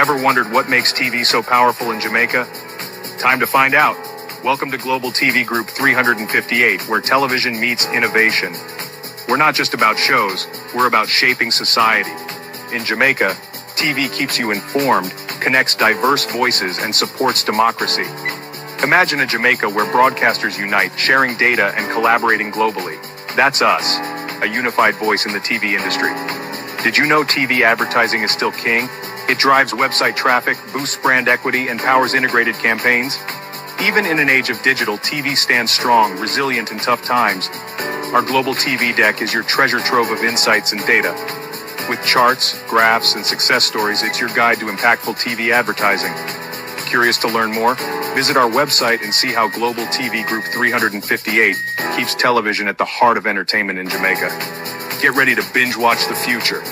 Ever wondered what makes TV so powerful in Jamaica? Time to find out. Welcome to Global TV Group 358, where television meets innovation. We're not just about shows, we're about shaping society. In Jamaica, TV keeps you informed, connects diverse voices, and supports democracy. Imagine a Jamaica where broadcasters unite, sharing data and collaborating globally. That's us, a unified voice in the TV industry. Did you know TV advertising is still king? It drives website traffic, boosts brand equity, and powers integrated campaigns. Even in an age of digital, TV stands strong, resilient in tough times. Our global TV deck is your treasure trove of insights and data. With charts, graphs, and success stories, it's your guide to impactful TV advertising. Curious to learn more? Visit our website and see how Global TV Group 358 keeps television at the heart of entertainment in Jamaica. Get ready to binge watch the future.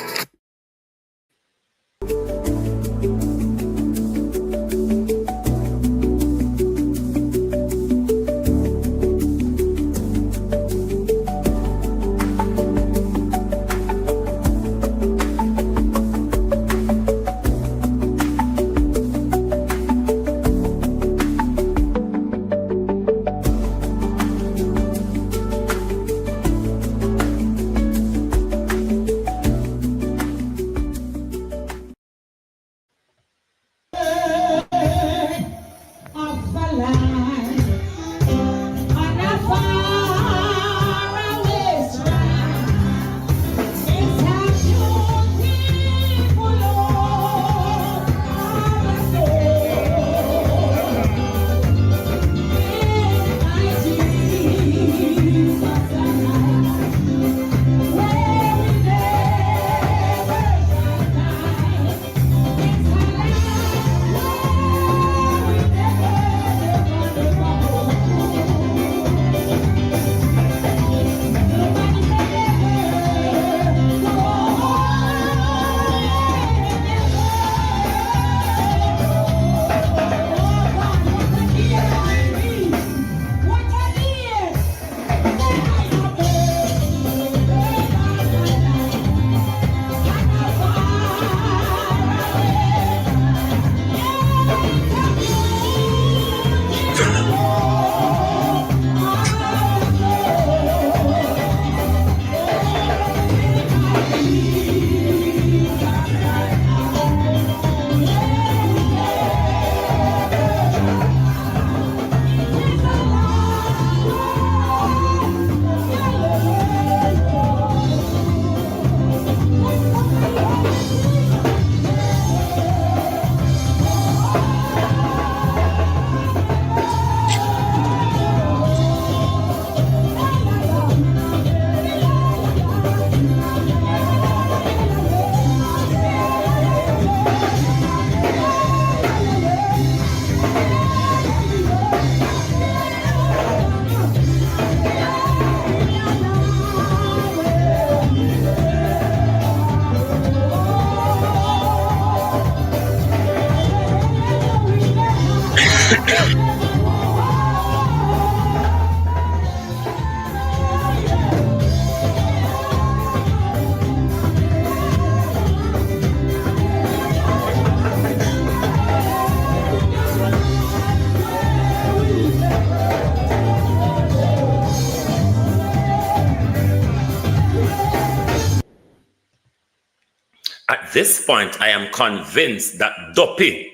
At this point, I am convinced that Duppy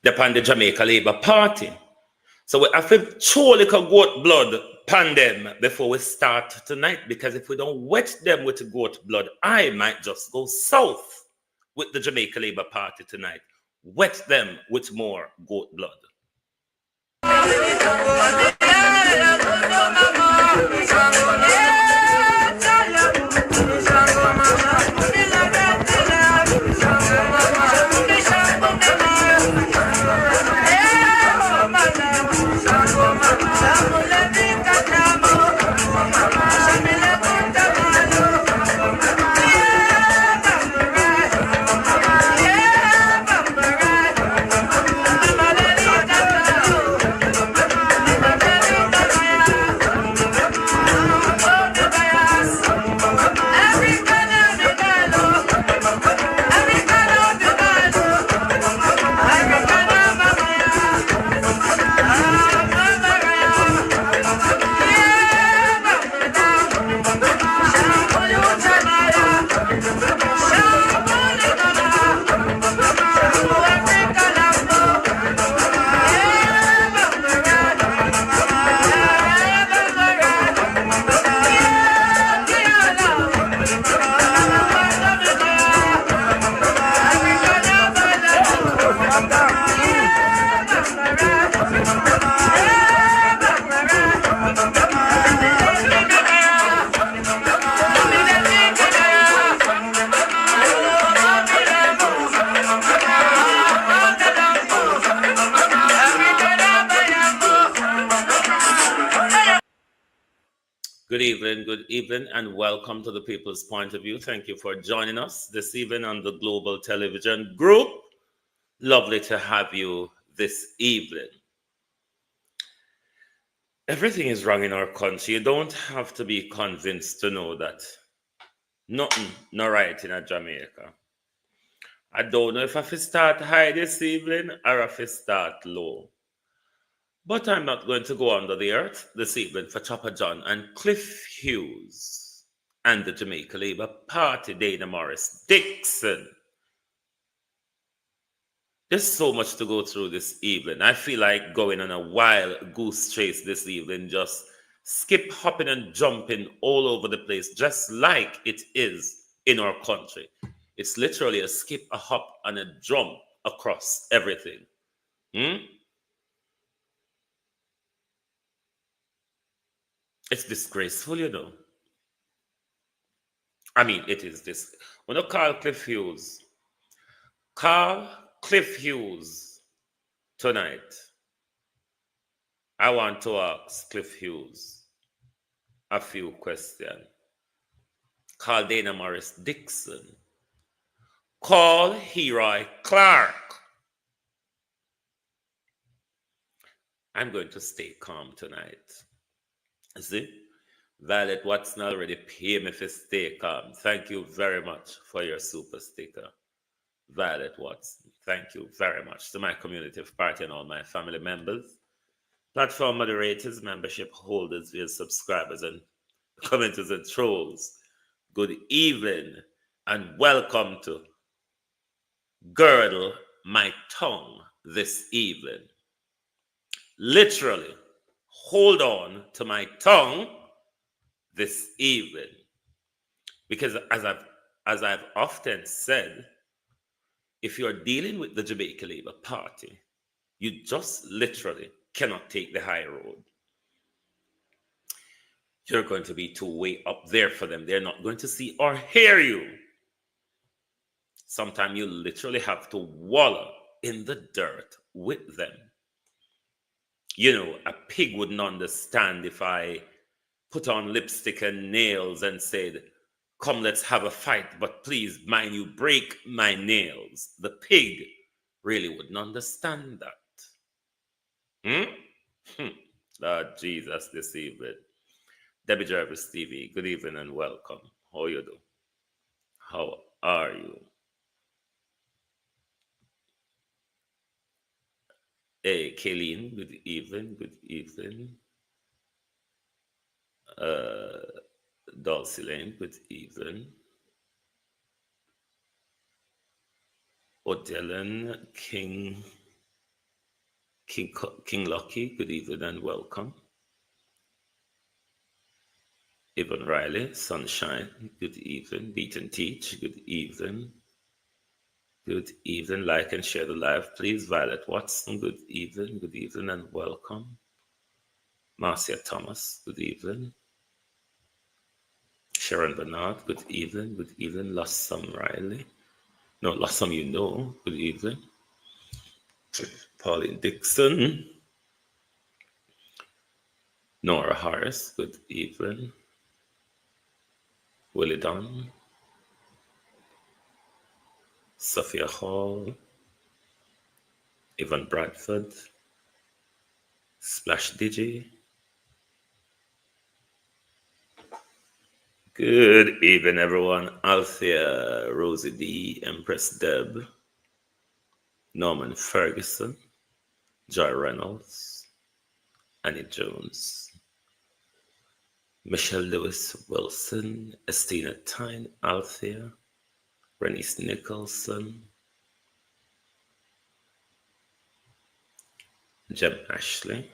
depend the Jamaica Labour Party. So we have to show like a goat blood pan them before we start tonight, because if we don't wet them with goat blood, I might just go south with the Jamaica Labour Party tonight. Wet them with more goat blood. good evening, and welcome to the People's Point of View. Thank you for joining us this evening on the Global Television Group. Lovely to have you this evening. Everything is wrong in our country. You don't have to be convinced to know that nothing not right in Jamaica. I don't know if I should start high this evening or if I start low. But I'm not going to go under the earth this evening for Chopper John and Cliff Hughes and the Jamaica Labour Party, Dana Morris Dixon. There's so much to go through this evening. I feel like going on a wild goose chase this evening, just skip, hopping, and jumping all over the place, just like it is in our country. It's literally a skip, a hop, and a jump across everything. It's disgraceful, you know. I mean, it is this. When I call Cliff Hughes tonight. I want to ask Cliff Hughes a few questions. Call Dana Morris Dixon. Call Heroy Clark. I'm going to stay calm tonight. See? Violet Watson already paid me for stay calm. Thank you very much for your super sticker. Violet Watson, thank you very much to my community of party and all my family members, platform moderators, membership holders, via subscribers, and commenters and trolls. Good evening and welcome to Girdle My Tongue this evening. Literally, hold on to my tongue this evening. Because as I've often said, if you're dealing with the Jamaica Labour Party, you just literally cannot take the high road. You're going to be too way up there for them. They're not going to see or hear you. Sometimes you literally have to wallow in the dirt with them. You know, a pig wouldn't understand if I put on lipstick and nails and said, come, let's have a fight, but please, mind you, break my nails. The pig really wouldn't understand that. Lord Jesus, this evening. Debbie Jarvis TV, good evening and welcome. How you do? How are you? Hey, Kayleen, good evening, good evening. Dulcie Lane, good evening. Odellin King Lucky, good evening and welcome. Evan Riley, Sunshine, good evening. Beat and Teach, good evening. Good evening. Like and share the live, please. Violet Watson, good evening and welcome. Marcia Thomas, good evening. Sharon Bernard, good evening. Lossum Riley. No, Lossum, you know, good evening. Pauline Dixon. Nora Harris, good evening. Willie Dunn. Sophia Hall. Evan Bradford. Splash Digi. Good evening, everyone. Althea, Rosie D, Empress Deb, Norman Ferguson, Joy Reynolds, Annie Jones, Michelle Lewis Wilson, Estina Tyne, Althea, Renice Nicholson, Jem Ashley,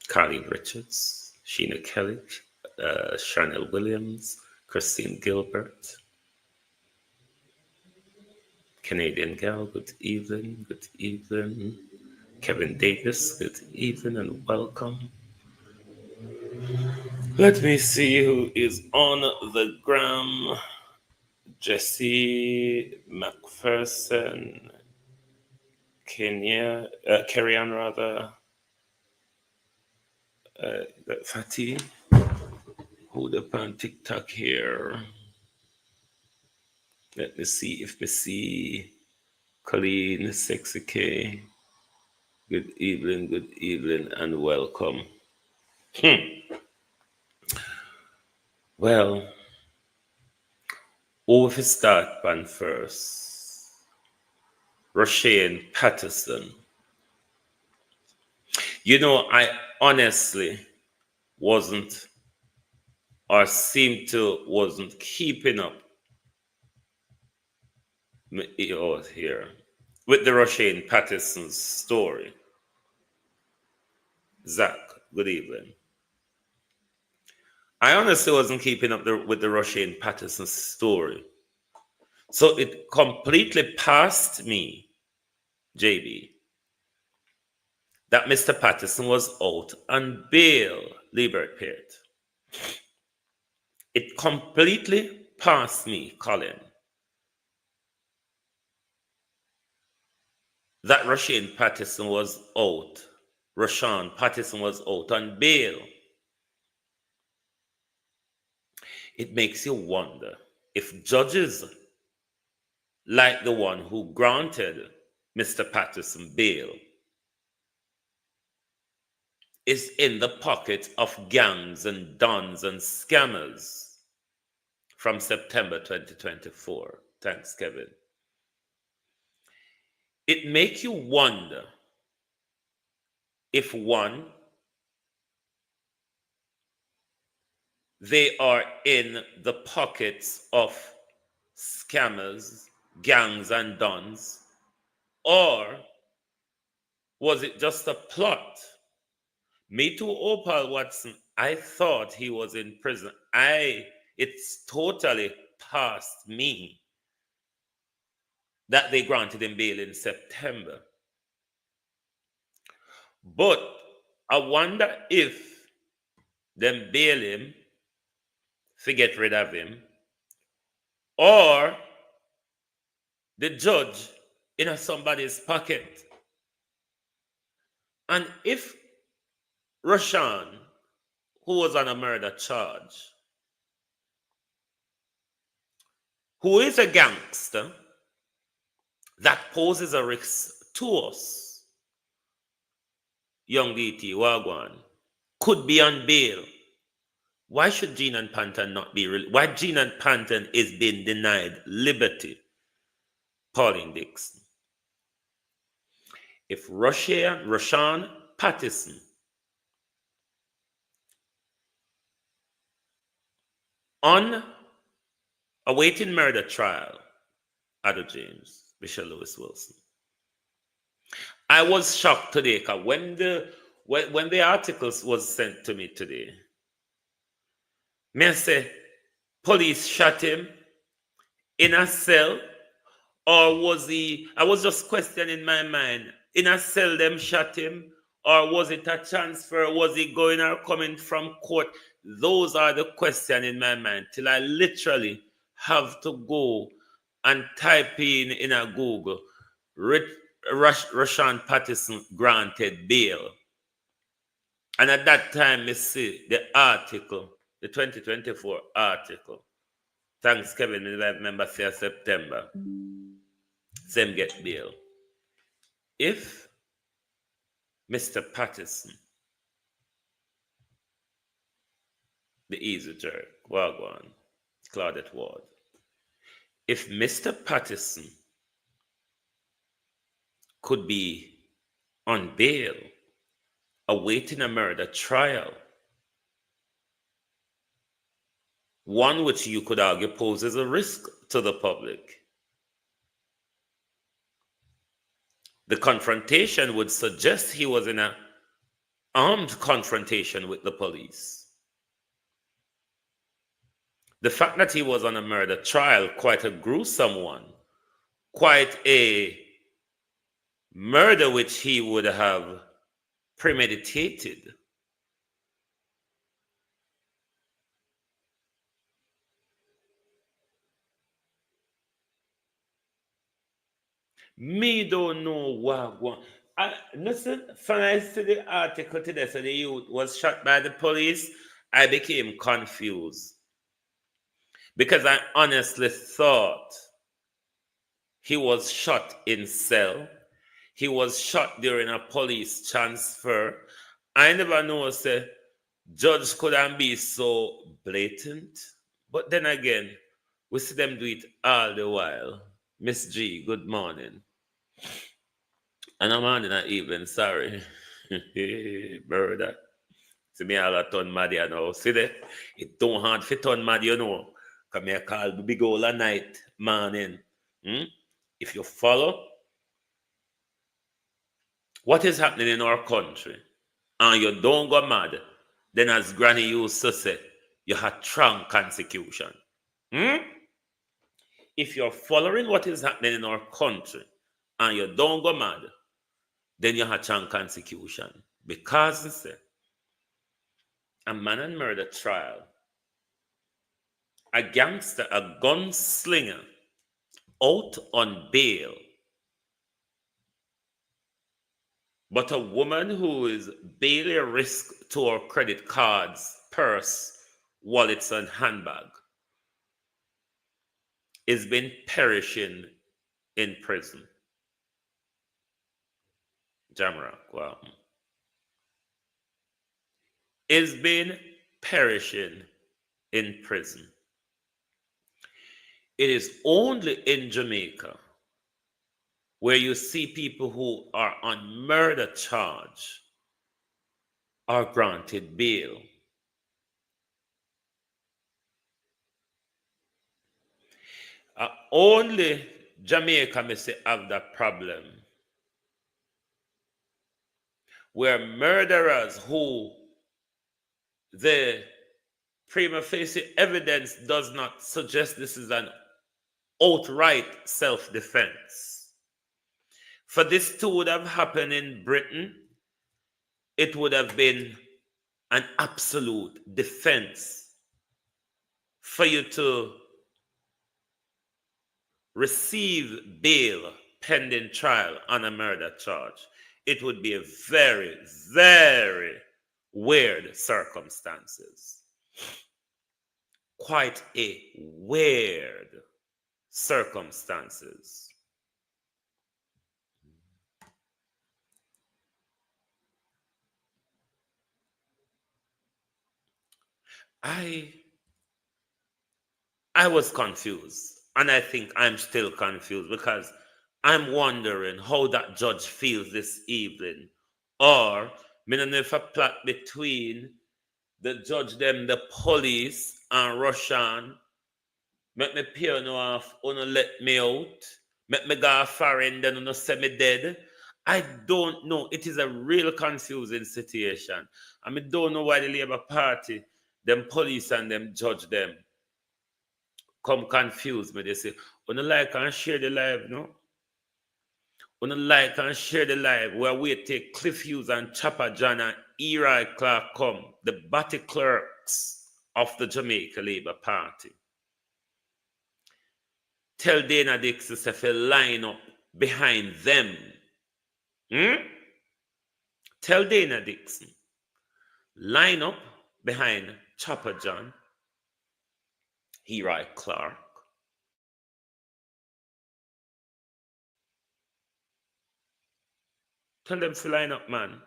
Carleen Richards, Sheena Kelly, Chanel Williams, Christine Gilbert, Canadian Gal, good evening. Kevin Davis, good evening and welcome. Let me see who is on the gram. Jesse McPherson, Carrie Ann rather, Fatih. Who the pan TikTok here? Let me see if we see Colleen, Sexy K. Good evening, and welcome. Well, who if we start pan first? Roshane Patterson. You know, I honestly wasn't or seemed to wasn't keeping up here with the Roshane Patterson's story. Zach, good evening. I honestly wasn't keeping up with the Roshane Patterson story. So it completely passed me, JB, that Mr. Patterson was out on bail, Liebert Pitt. It completely passed me, Colin, that Roshane Patterson was out. Rashawn Patterson was out on bail. It makes you wonder if judges like the one who granted Mr. Patterson bail is in the pocket of gangs and dons and scammers from September 2024. Thanks, Kevin. It makes you wonder if one, they are in the pockets of scammers, gangs, and dons, or was it just a plot? Me too, Opal Watson. I thought he was in prison. It's totally past me that they granted him bail in September. But I wonder if them bail him, to get rid of him, or the judge in somebody's pocket. And if Rashawn, who was on a murder charge, who is a gangster that poses a risk to us, young DT Wagwan, could be on bail, why should Gene and Panton not be why Gene and Panton is being denied liberty? Pauline Dixon. If Rashawn Patterson on awaiting murder trial, Ada James, Michelle Lewis Wilson. I was shocked today because when the articles was sent to me today, me say police shot him in a cell, or was he? I was just questioning my mind. In a cell, them shot him, or was it a transfer? Was he going or coming from court? Those are the questions in my mind till I literally have to go and type in a Google, Rashawn Patterson granted bail. And at that time, you see the article, the 2024 article. Thanks, Kevin. I remember say September. Same get bail. If Mr. Patterson, the easy jerk, Wagwan, Claudette Ward, if Mr. Patterson could be on bail, awaiting a murder trial, one which you could argue poses a risk to the public, the confrontation would suggest he was in an armed confrontation with the police. The fact that he was on a murder trial, quite a gruesome one, quite a murder which he would have premeditated. Me don't know what one. Listen, when I see the article today, so the youth was shot by the police. I became confused because I honestly thought he was shot in cell. He was shot during a police transfer. I never know say judge couldn't be so blatant. But then again, we see them do it all the while. Miss G, good morning. And I'm on in the evening, sorry. Brother. See me all a ton mad, you know. See that? It don't hard fit on mad, you know. Come here, call the big all night, morning. Hmm? If you follow what is happening in our country and you don't go mad, then as Granny used to say, you have strong consecution. Hmm? If you're following what is happening in our country and you don't go mad, then you have strong consecution. Because it's a man and murder trial, a gangster, a gunslinger out on bail, but a woman who is barely risk to her credit cards, purse, wallets, and handbag is been perishing in prison. Jamrock, wow. Is been perishing in prison. It is only in Jamaica where you see people who are on murder charge are granted bail. Only Jamaica may say have that problem where murderers who the prima facie evidence does not suggest this is an outright self-defense. For this to would have happened in Britain, it would have been an absolute defense for you to receive bail pending trial on a murder charge. It would be a very, very weird circumstances. Quite a weird circumstances. I was confused, and I think I'm still confused because I'm wondering how that judge feels this evening. Or, me don't know if a plot between the judge, them, the police, and Russian. Make me pay no off, uno let me out. Make me go foreign, then uno say me dead. I don't know. It is a real confusing situation. I mean, don't know why the Labour Party, them police and them judge them come confuse me. They say, uno like and share the live, no? Uno like and share the live where we take Cliff Hughes and Chopper John and Eli Clark come, the body clerks of the Jamaica Labour Party. Tell Dana Dixon to line up behind them. Tell Dana Dixon, line up behind Chopper John, Eli Clark. Tell them to line up, man.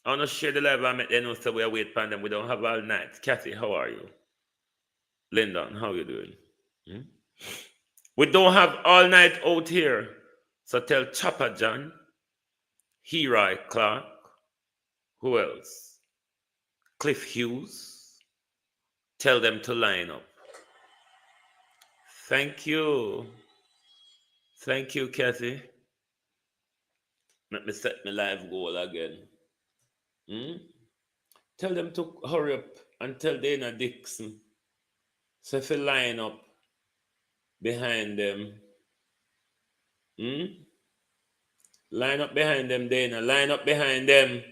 I want to share the live and make them know so we wait for them. We don't have all night. Kathy, how are you? Lyndon, how you doing? We don't have all night out here. So tell Chopper John, Heri Clark, who else? Cliff Hughes. Tell them to line up. Thank you. Thank you, Kathy. Let me set my live goal again. Tell them to hurry up and tell Dana Dixon. So if you line up behind them. Line up behind them, Dana. Line up behind them.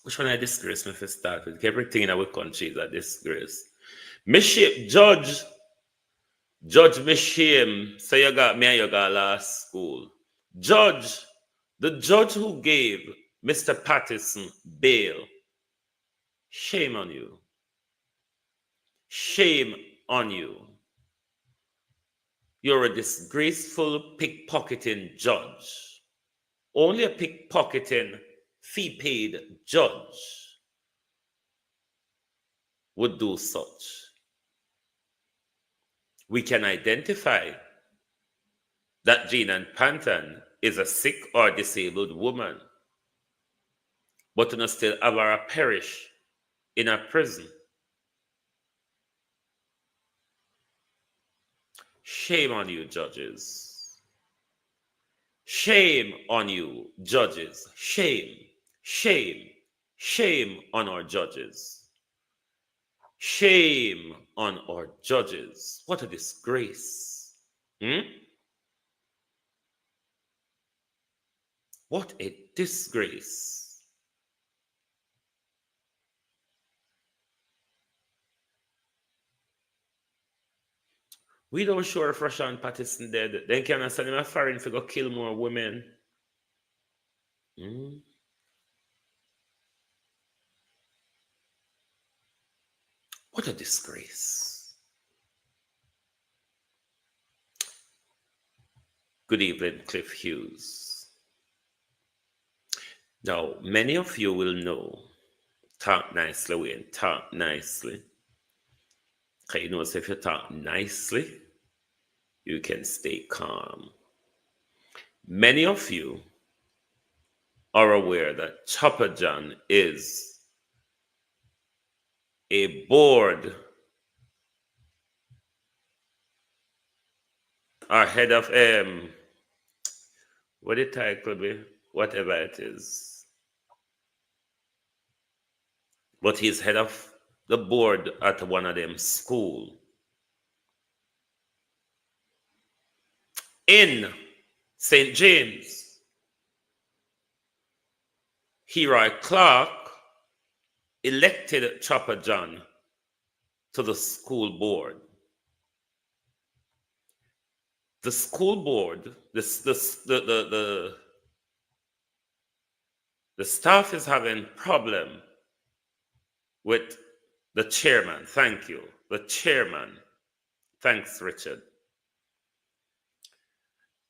Which one I disgrace me if I start with? Everything in our country is a disgrace. Me shame, Judge me shame. So you got me and you got last school. Judge, The judge who gave Mr. Patterson bail, shame on you. Shame on you. You're a disgraceful pickpocketing judge. Only a pickpocketing fee-paid judge would do such. We can identify that Jean Panton is a sick or disabled woman, but you still have her perish in a prison. Shame on you, judges. Shame on you, judges. Shame, shame, shame on our judges. Shame on our judges. What a disgrace. What a disgrace. We don't sure if Rashawn Patterson dead. Then can I send him a foreign to go kill more women? What a disgrace. Good evening, Cliff Hughes. Now, many of you will know, talk nicely, Wayne, talk nicely. Okay, you know, so if you talk nicely, you can stay calm. Many of you are aware that Chopper John is a board or head of what the title be, whatever it is. But he's head of the board at one of them school in St. James. Leroy Clark elected Chopper John to the school board. The school board, the staff is having problem with the chairman. Thank you. The chairman. Thanks, Richard.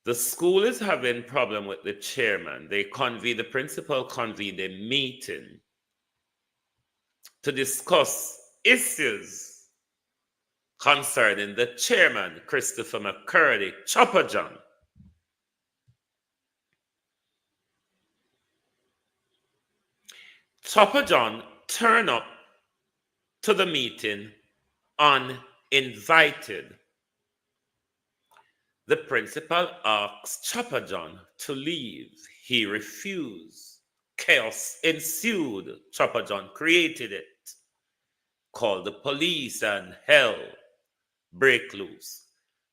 The school is having problem with the chairman. The principal convened a meeting to discuss issues concerning the chairman, Christopher McCurdy, Chopper John. Chopper John turned up to the meeting uninvited. The principal asked Chopper John to leave. He refused. Chaos ensued. Chopper John created it. Called the police and hell break loose.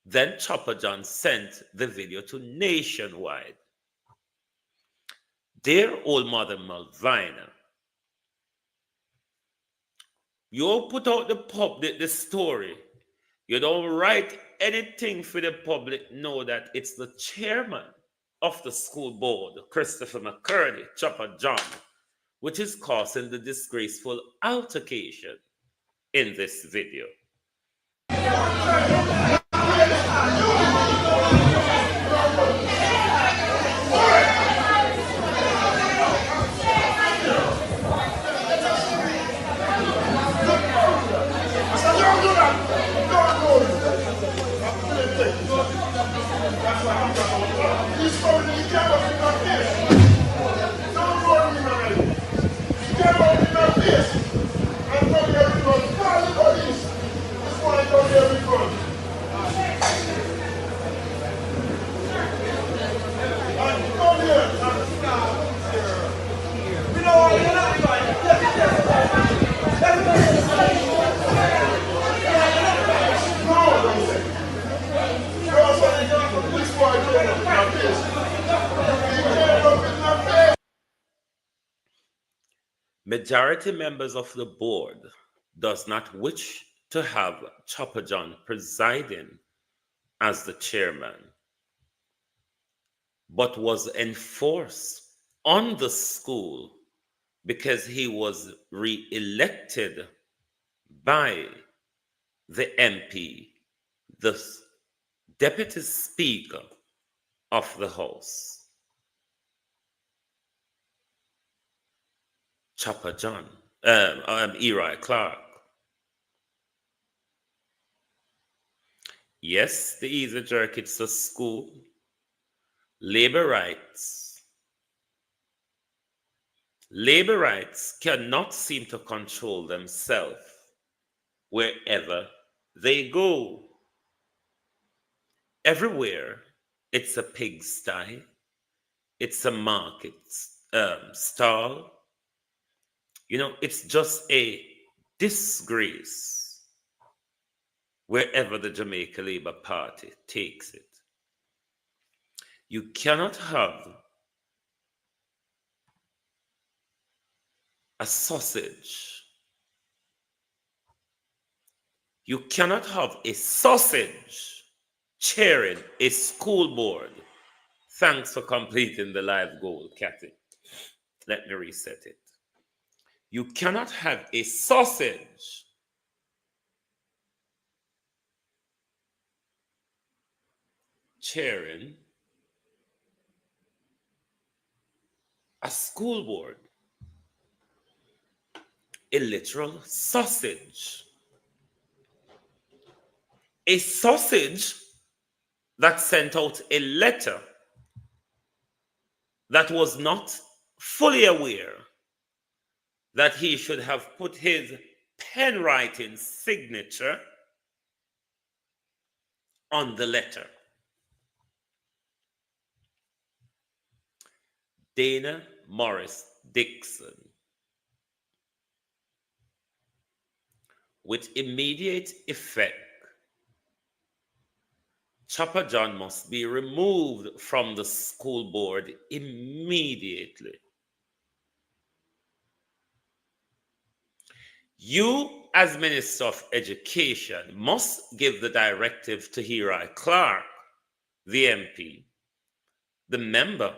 Then Chopper John sent the video to Nationwide. Dear old mother Malvina, you put out the story. You don't write anything for the public know that it's the chairman of the school board, Christopher McCurdy, Chopper John, which is causing the disgraceful altercation in this video. Majority members of the board does not wish to have Chopper John presiding as the chairman. but was enforced on the school because he was re-elected by the MP, the Deputy Speaker of the House, Chopper John, Eli Clark. Yes, the easy jerk, it's a school. Labor rights. Labor rights cannot seem to control themselves wherever they go. Everywhere, it's a pigsty, it's a market stall. It's just a disgrace wherever the Jamaica Labour Party takes it. You cannot have a sausage. You cannot have a sausage chairing a school board. Thanks for completing the live goal, Kathy. Let me reset it. You cannot have a sausage chairing a school board. A literal sausage. A sausage that sent out a letter that was not fully aware that he should have put his pen writing signature on the letter. Dana Morris Dixon, with immediate effect, Chopper John must be removed from the school board immediately. You, as Minister of Education, must give the directive to Eli Clark, the MP, the member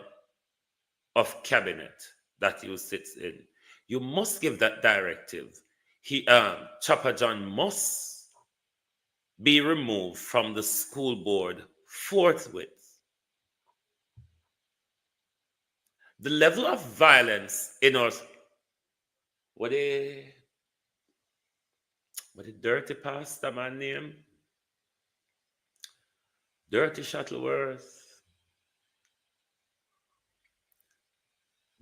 of cabinet that you sits in. You must give that directive. Chopper John must be removed from the school board forthwith. The level of violence in our what a dirty pastor man name? Dirty Shuttleworth.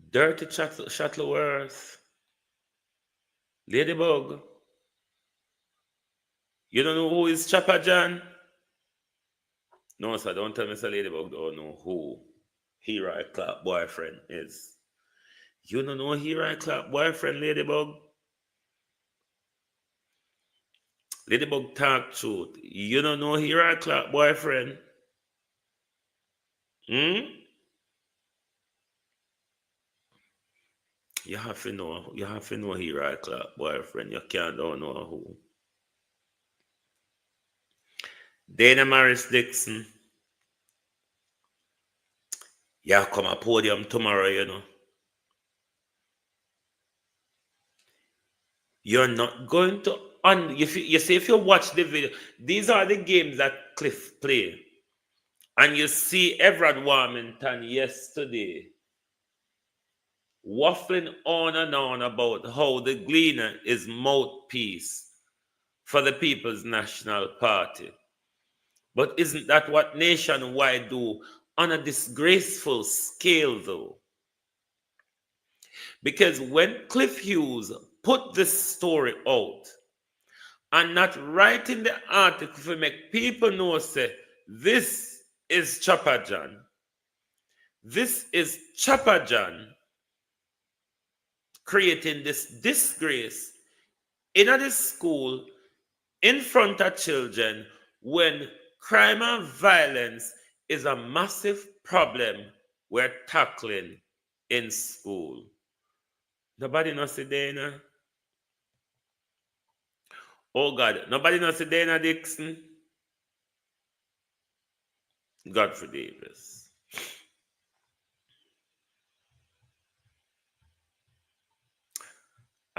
Dirty Shuttleworth. Ladybug. You don't know who is Chopper John? No, sir, don't tell me Mr. Ladybug don't know who Hero Clark boyfriend is. You don't know Hero Clark boyfriend, Ladybug? Ladybug talk truth. You don't know Hero Clark boyfriend? Hmm? You have to know Hero Clark boyfriend. You can't don't know who. Dana Morris Dixon. Yeah, come a podium tomorrow, You're not going to you see, if you watch the video, these are the games that Cliff play. And you see Everard Warmington yesterday waffling on and on about how the Gleaner is mouthpiece for the People's National Party. But isn't that what Nationwide do on a disgraceful scale, though? Because when Cliff Hughes put this story out and not writing the article to make people know, say, this is Chopper John. This is Chopper John creating this disgrace in a school in front of children when crime and violence is a massive problem we're tackling in school. Nobody knows the Dana. Oh God, nobody knows the Dana Dixon. Godfrey Davis.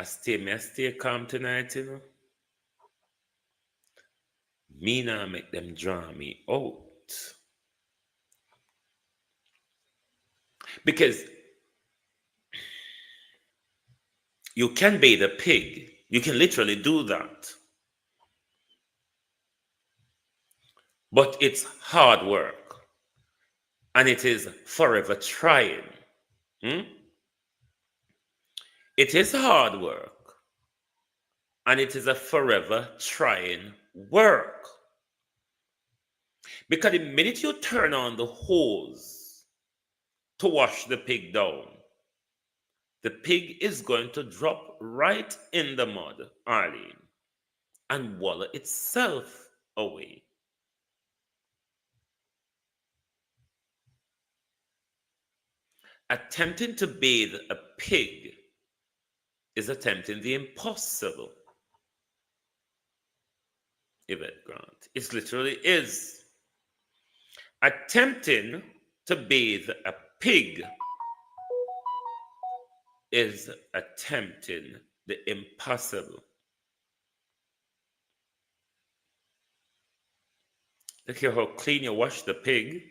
I stay calm tonight, you know. Me now make them draw me out. Because you can bathe a pig. You can literally do that. But it's hard work. And it is forever trying. Hmm? It is hard work. And it is a forever trying work. Because the minute you turn on the hose to wash the pig down, the pig is going to drop right in the mud, Arlene, and wallow itself away. Attempting to bathe a pig is attempting the impossible. Yvette Grant. It literally is. Attempting to bathe a pig is attempting the impossible. Look here how clean you wash the pig.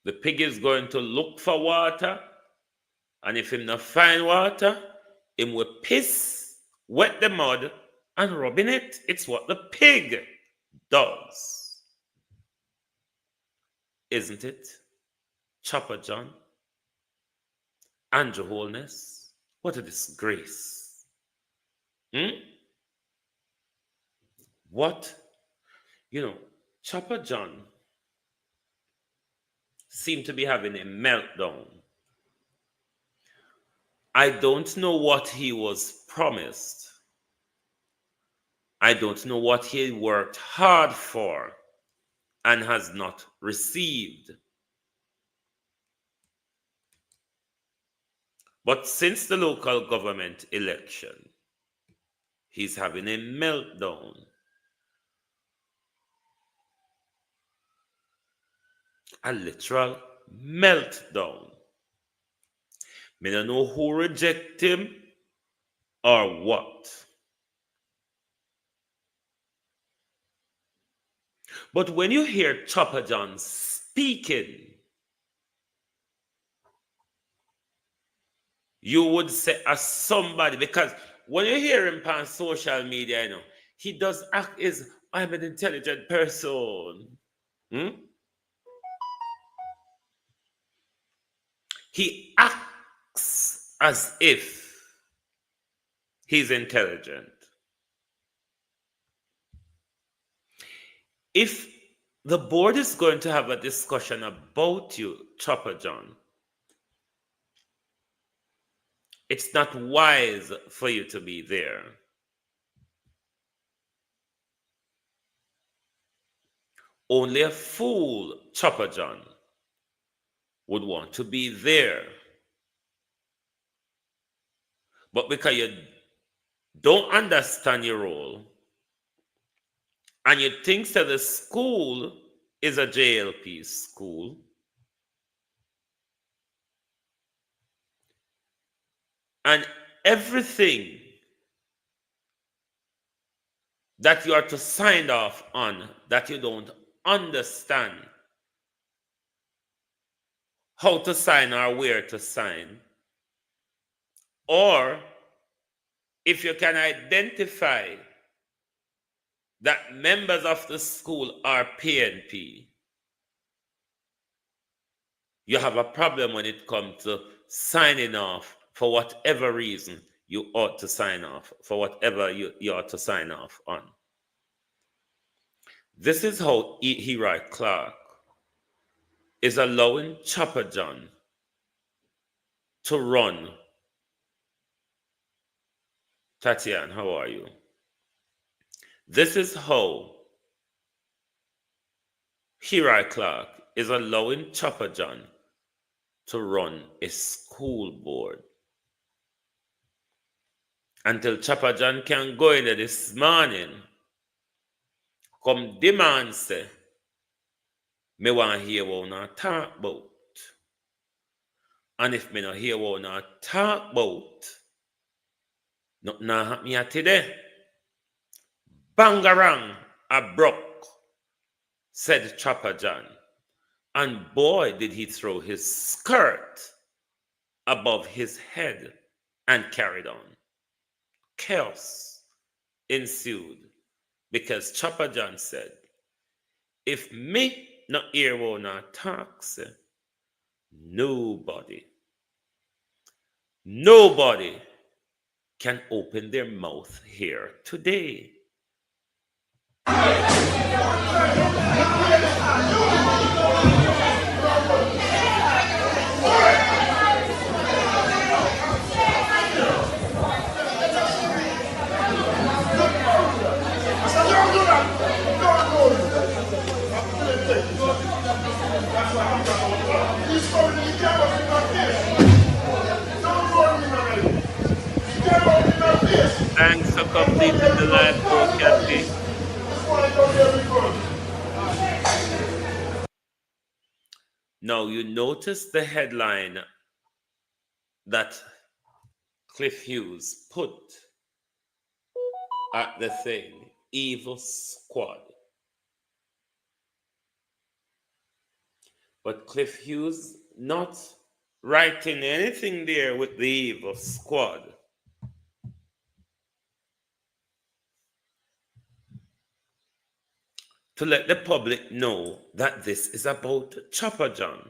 The pig is going to look for water, and if him not find water, him will piss, wet the mud, and rub in it. It's what the pig does. Isn't it? Chopper John? Andrew Holness? What a disgrace. What? You know, Chopper John seemed to be having a meltdown. I don't know what he was promised. I don't know what he worked hard for and has not received. But since the local government election, he's having a meltdown. A literal meltdown. I don't know who reject him or what. But when you hear Chopper John speaking, you would say as somebody, because when you hear him on social media, you know, he does act as I'm an intelligent person. He acts as if he's intelligent. If the board is going to have a discussion about you, Chopper John, it's not wise for you to be there. Only a fool, Chopper John, would want to be there. But because you don't understand your role, and you think that the school is a JLP school, and everything that you are to sign off on that you don't understand how to sign or where to sign, or if you can identify that members of the school are PNP, you have a problem when it comes to signing off for whatever reason you ought to sign off, for whatever you ought to sign off on. This is how Heri Clark is allowing Chopper John to run. Tatiana, how are you? This is how Heri Clark is allowing Chopper John to run a school board. Until Chopper John can go in there this morning, come demand say, me want to hear what we talk about. And if me not hear what we talk about, Nothing happen here today. Bangarang a broke, said Chopper John. And boy, did he throw his skirt above his head and carried on. Chaos ensued because Chopper John said, if me not hear one talks, nobody can open their mouth here today. Thanks for completing the live broadcast. Now you notice the headline that Cliff Hughes put at the thing, Evil Squad. But Cliff Hughes not writing anything there with the Evil Squad. To let the public know that this is about Chopper John.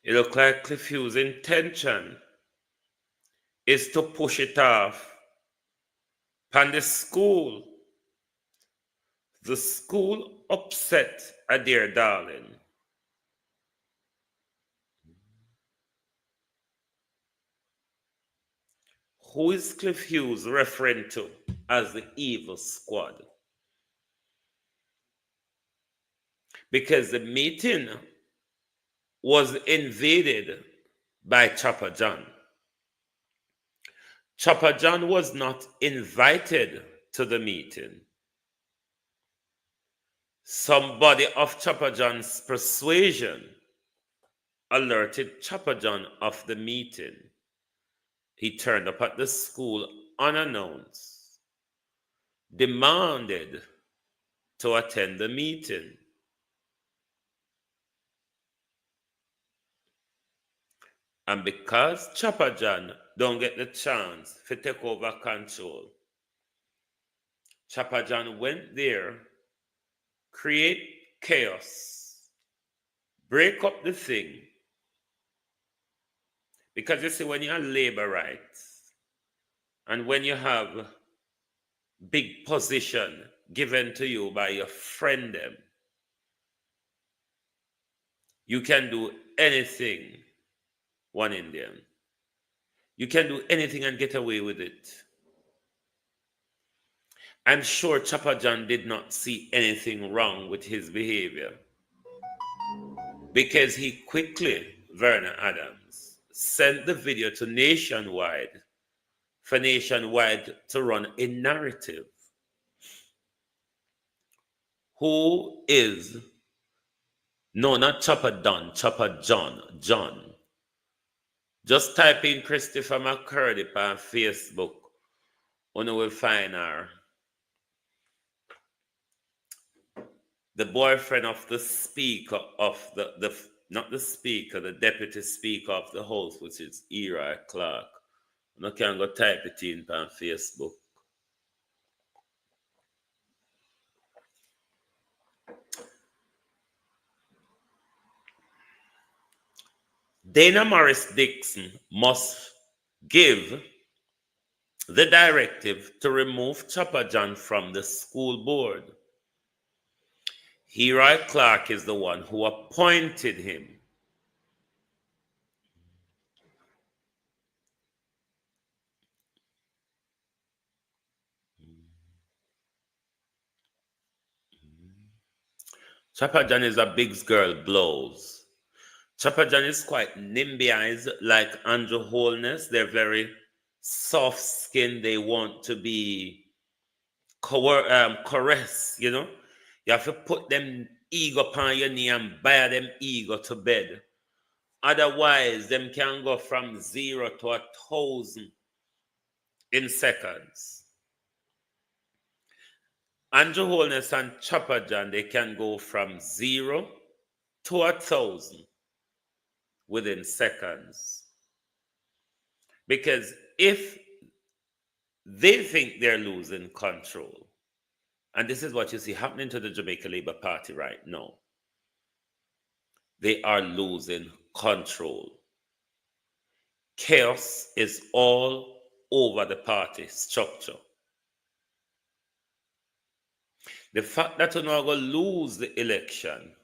It looks like Cliff Hughes' intention is to push it off upon the school. The school upset a dear darling. Who is Cliff Hughes referring to as the Evil Squad? Because the meeting was invaded by Chopper John. Chopper John was not invited to the meeting. Somebody of Chopper John's persuasion alerted Chopper John of the meeting. He turned up at the school unannounced, demanded to attend the meeting. And because Chopper John don't get the chance to take over control, Chopper John went there, create chaos, break up the thing. Because you see, when you have labor rights and when you have big position given to you by your friend them, you can do anything, one Indian. You can do anything and get away with it. I'm sure Chopper John did not see anything wrong with his behavior because he quickly, Vernon Adams, sent the video to Nationwide for Nationwide to run a narrative. Who is, no, not Chopper Don, Chopper John. Just type in Christopher McCurdy on Facebook, and you will find her. The boyfriend of the speaker of not the speaker, the deputy speaker of the house, which is Eli Clark. You can go type it in on Facebook. Dana Morris Dixon must give the directive to remove Chopper John from the school board. Eli Clark is the one who appointed him. Chopper John is a big girl blows. Chopper John is quite nimby-eyed like Andrew Holness. They're very soft-skinned. They want to be caressed, you know. You have to put them ego upon your knee and bear them ego to bed. Otherwise, them can go from 0 to 1,000 in seconds. Andrew Holness and Chopper John, they can go from 0 to 1,000 within seconds. Because if they think they're losing control, and this is what you see happening to the Jamaica Labour Party right now, they are losing control. Chaos is all over the party structure. The fact that you're not going to lose the election,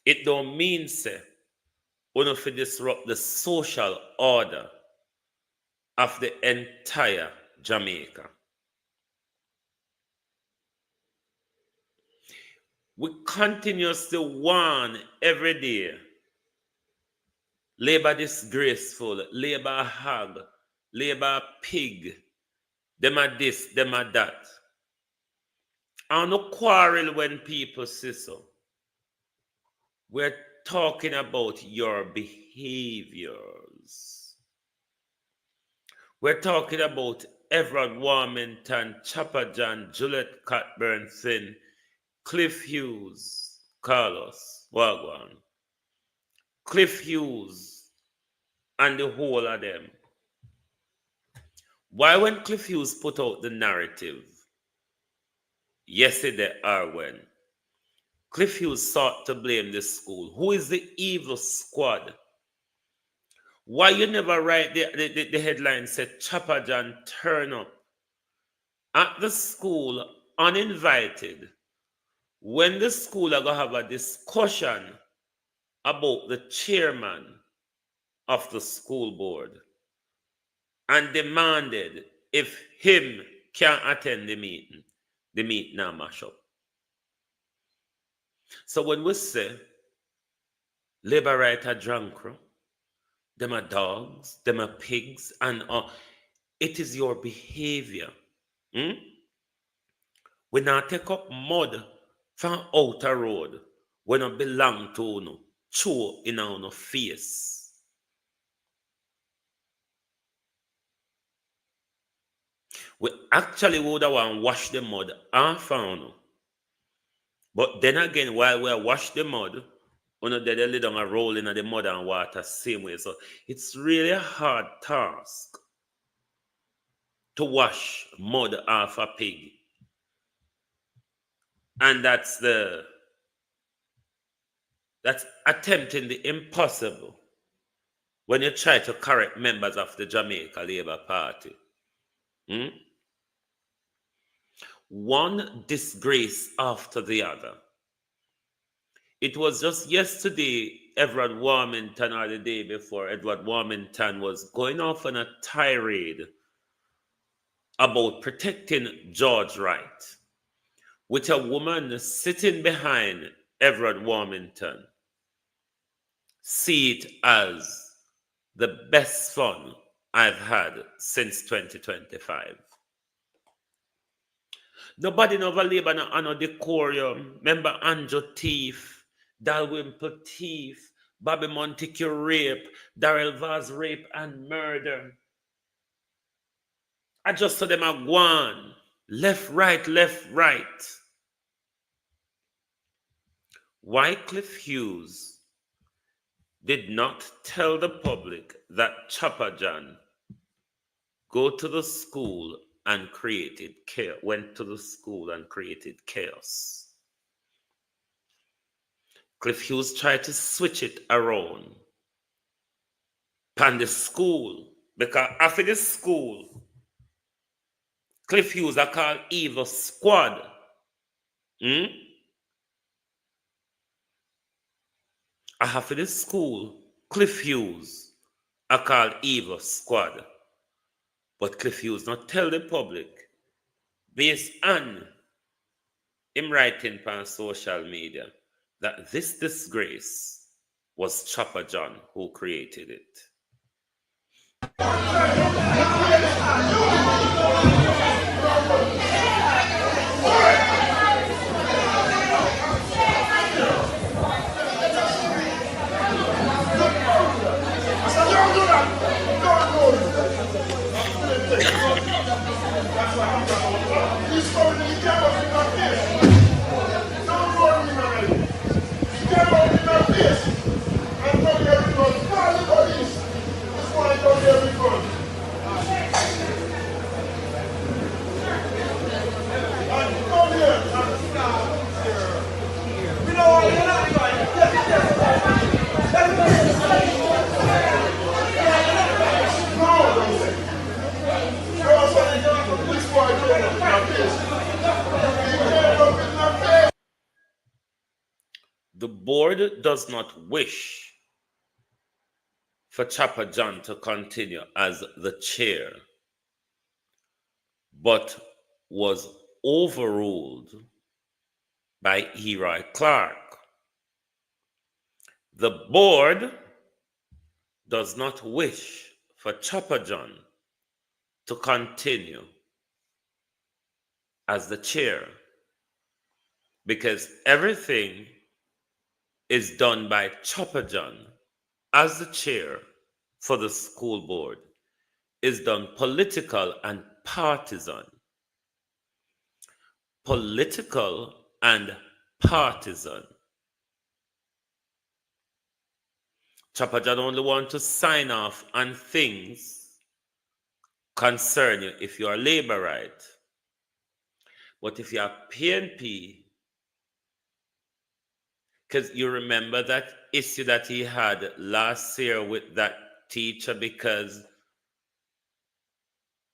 it don't mean, say, we're not to disrupt the social order of the entire Jamaica. We continuously warn every day, Labour disgraceful, Labour hag, Labour pig, them are this, them are that. And no quarrel when people say so. We're talking about your behaviors. We're talking about Everard Warmington, Chopper John, Juliet Cockburn Thin, Cliff Hughes, Carlos Wagwan, Cliff Hughes, and the whole of them. Why when Cliff Hughes put out the narrative yesterday or when Cliff Hughes sought to blame the school? Who is the evil squad? Why you never write the headline said Chopper John turn up at the school uninvited when the school are going to have a discussion about the chairman of the school board and demanded if him can attend the meeting now mash up. So when we say Labour right are drunk, them are dogs, them are pigs, and it is your behavior. We not take up mud from outer road when it belong to no chew in our face. We actually would have want to wash the mud off on. But then again, while we wash the mud, we know that they lay down a roll in the mud and water same way. So it's really a hard task to wash mud off a pig. And that's attempting the impossible when you try to correct members of the Jamaica Labour Party. One disgrace after the other. It was just yesterday, Edward Warmington, or the day before, Edward Warmington was going off on a tirade about protecting George Wright, with a woman sitting behind Edward Warmington. See it as the best fun I've had since 2025. Nobody in our Labour no decorum. Remember Andrew Thief, Dalrymple Thief, Bobby Montague rape, Darrell Vaz rape and murder. I just saw them a gone. Left, right, left, right. Wycliffe Hughes did not tell the public that Chopper John go to the school and created chaos, went to the school and created chaos. Cliff Hughes tried to switch it around pan the school, because after the school, Cliff Hughes are called evil squad. After the school, Cliff Hughes are called evil squad. But Cliff Hughes not tell the public, based on him writing on social media, that this disgrace was Chopper John who created it. The board does not wish for Chopper John to continue as the chair, but was overruled by Eroy Clark. The board does not wish for Chopper John to continue as the chair because everything is done by Chopper John as the chair for the school board is done political and partisan. Political and partisan. Chopper John only want to sign off on things concern you if you are Labourite. But if you are PNP, because you remember that issue that he had last year with that teacher because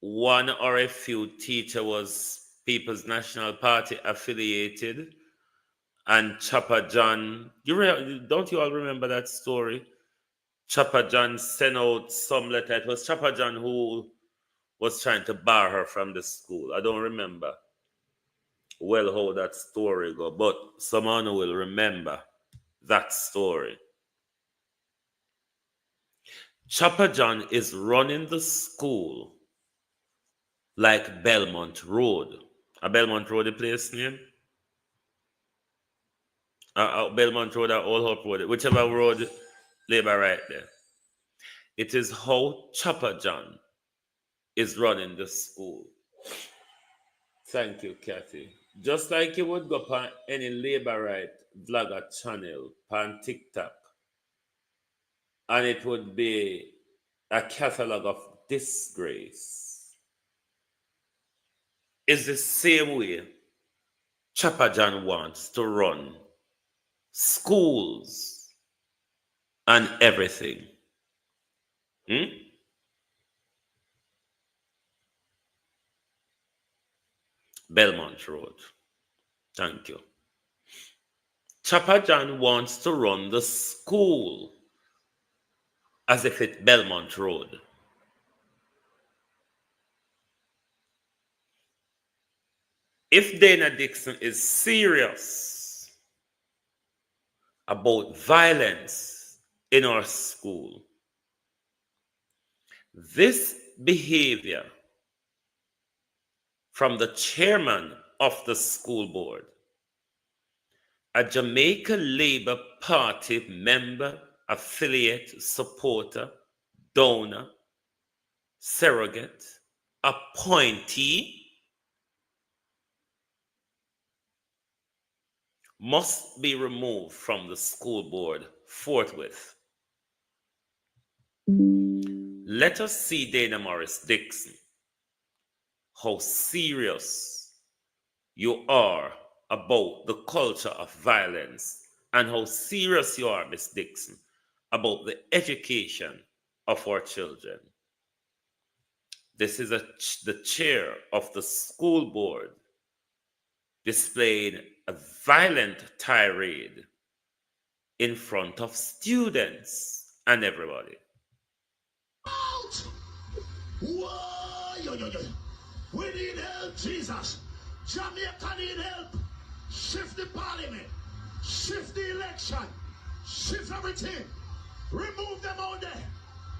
one or a few teacher was People's National Party affiliated and Chopper John, don't you all remember that story? Chopper John sent out some letter. It was Chopper John who was trying to bar her from the school. I don't remember well how that story go, but someone will remember that story. Chopper John is running the school like Belmont Road. A Belmont Road, the place name? Belmont Road or Old Hope Road, whichever road Labour right there. It is how Chopper John is running the school. Thank you, Kathy. Just like you would go on any Labourite vlogger channel on TikTok, and it would be a catalogue of disgrace. It's the same way Chopper John wants to run schools and everything. Belmont Road. Thank you. Chopper John wants to run the school as if it's Belmont Road. If Dana Dixon is serious about violence in our school, this behavior from the chairman of the school board, a Jamaica Labour Party member, affiliate, supporter, donor, surrogate, appointee, must be removed from the school board forthwith. Let us see Dana Morris Dixon, how serious you are about the culture of violence and how serious you are, Miss Dixon, about the education of our children. This is the chair of the school board displaying a violent tirade in front of students and everybody. Out! Whoa, yo. We need help, Jesus. Jamaica need help. Shift the parliament. Shift the election. Shift everything. Remove them out there.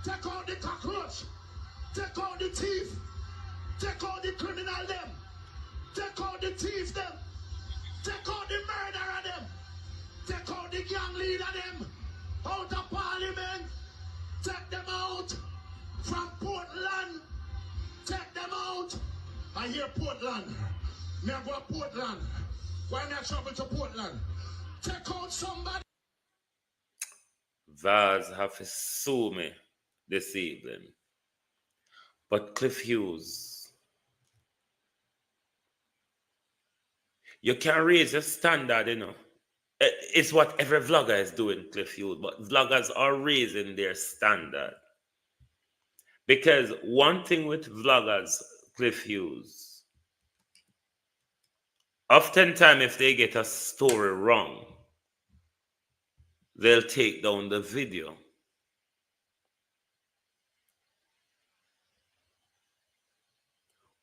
Take out the cockroach. Take out the thief. Take out the criminal them. Take out the thief them. Take out the murderer them. Take out the gang leader them. Out of parliament. Take them out from Portland. Take them I hear Portland. Me I go to Portland. Why not travel to Portland? Take out somebody. Vaz have to sue me this evening. But Cliff Hughes, you can raise your standard, you know. It's what every vlogger is doing, Cliff Hughes, but vloggers are raising their standard. Because one thing with vloggers, Cliff Hughes, oftentimes if they get a story wrong, they'll take down the video.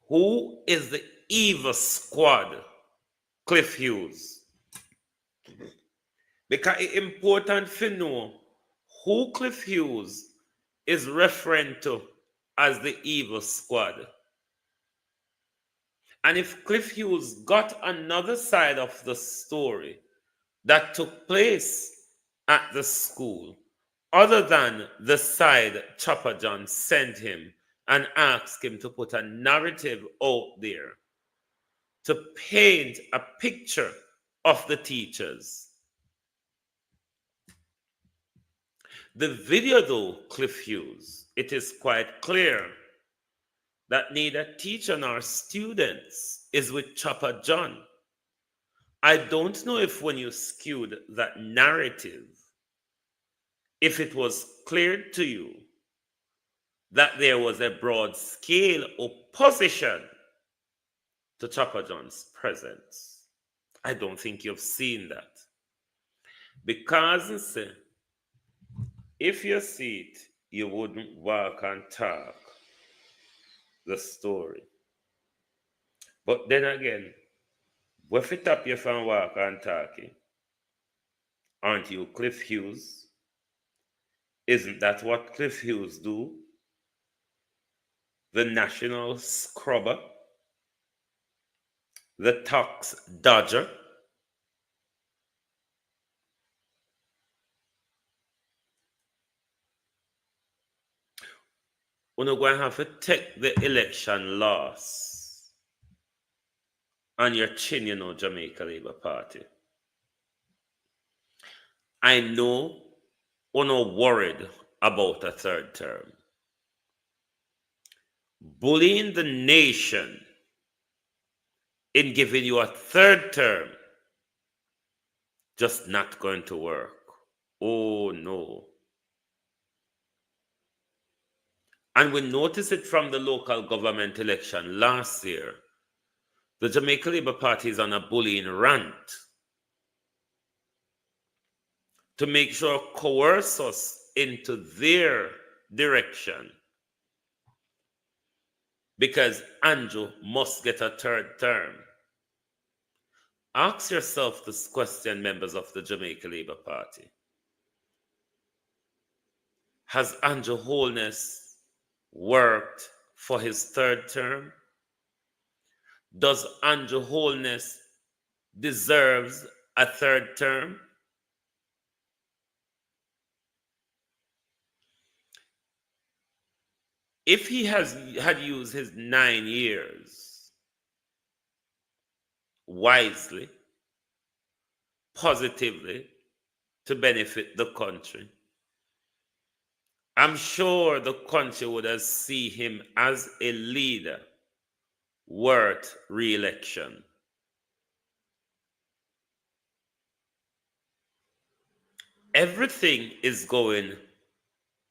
Who is the evil squad, Cliff Hughes? Because it's important to know who Cliff Hughes is referring to as the evil squad. And if Cliff Hughes got another side of the story that took place at the school, other than the side Chopper John sent him and asked him to put a narrative out there to paint a picture of the teachers. The video, though, Cliff Hughes, it is quite clear that neither teacher nor students is with Chopper John. I don't know if when you skewed that narrative, if it was clear to you that there was a broad scale opposition to Chopper John's presence. I don't think you've seen that. Because if you see it, you wouldn't walk and talk the story. But then again, if it up you from walk and talking, aren't you Cliff Hughes? Isn't that what Cliff Hughes do? The national scrubber, the tax dodger. We're not going to have to take the election loss on your chin, you know, Jamaica Labour Party. I know we're not worried about a third term. Bullying the nation in giving you a third term, just not going to work. Oh no. And we noticed it from the local government election last year. The Jamaica Labour Party is on a bullying rant to make sure coerce us into their direction. Because Andrew must get a third term. Ask yourself this question, members of the Jamaica Labour Party. Has Andrew Holness worked for his third term? Does Andrew Holness deserves a third term? If he had used his 9 years wisely, positively, to benefit the country, I'm sure the country would have seen him as a leader worth re-election. Everything is going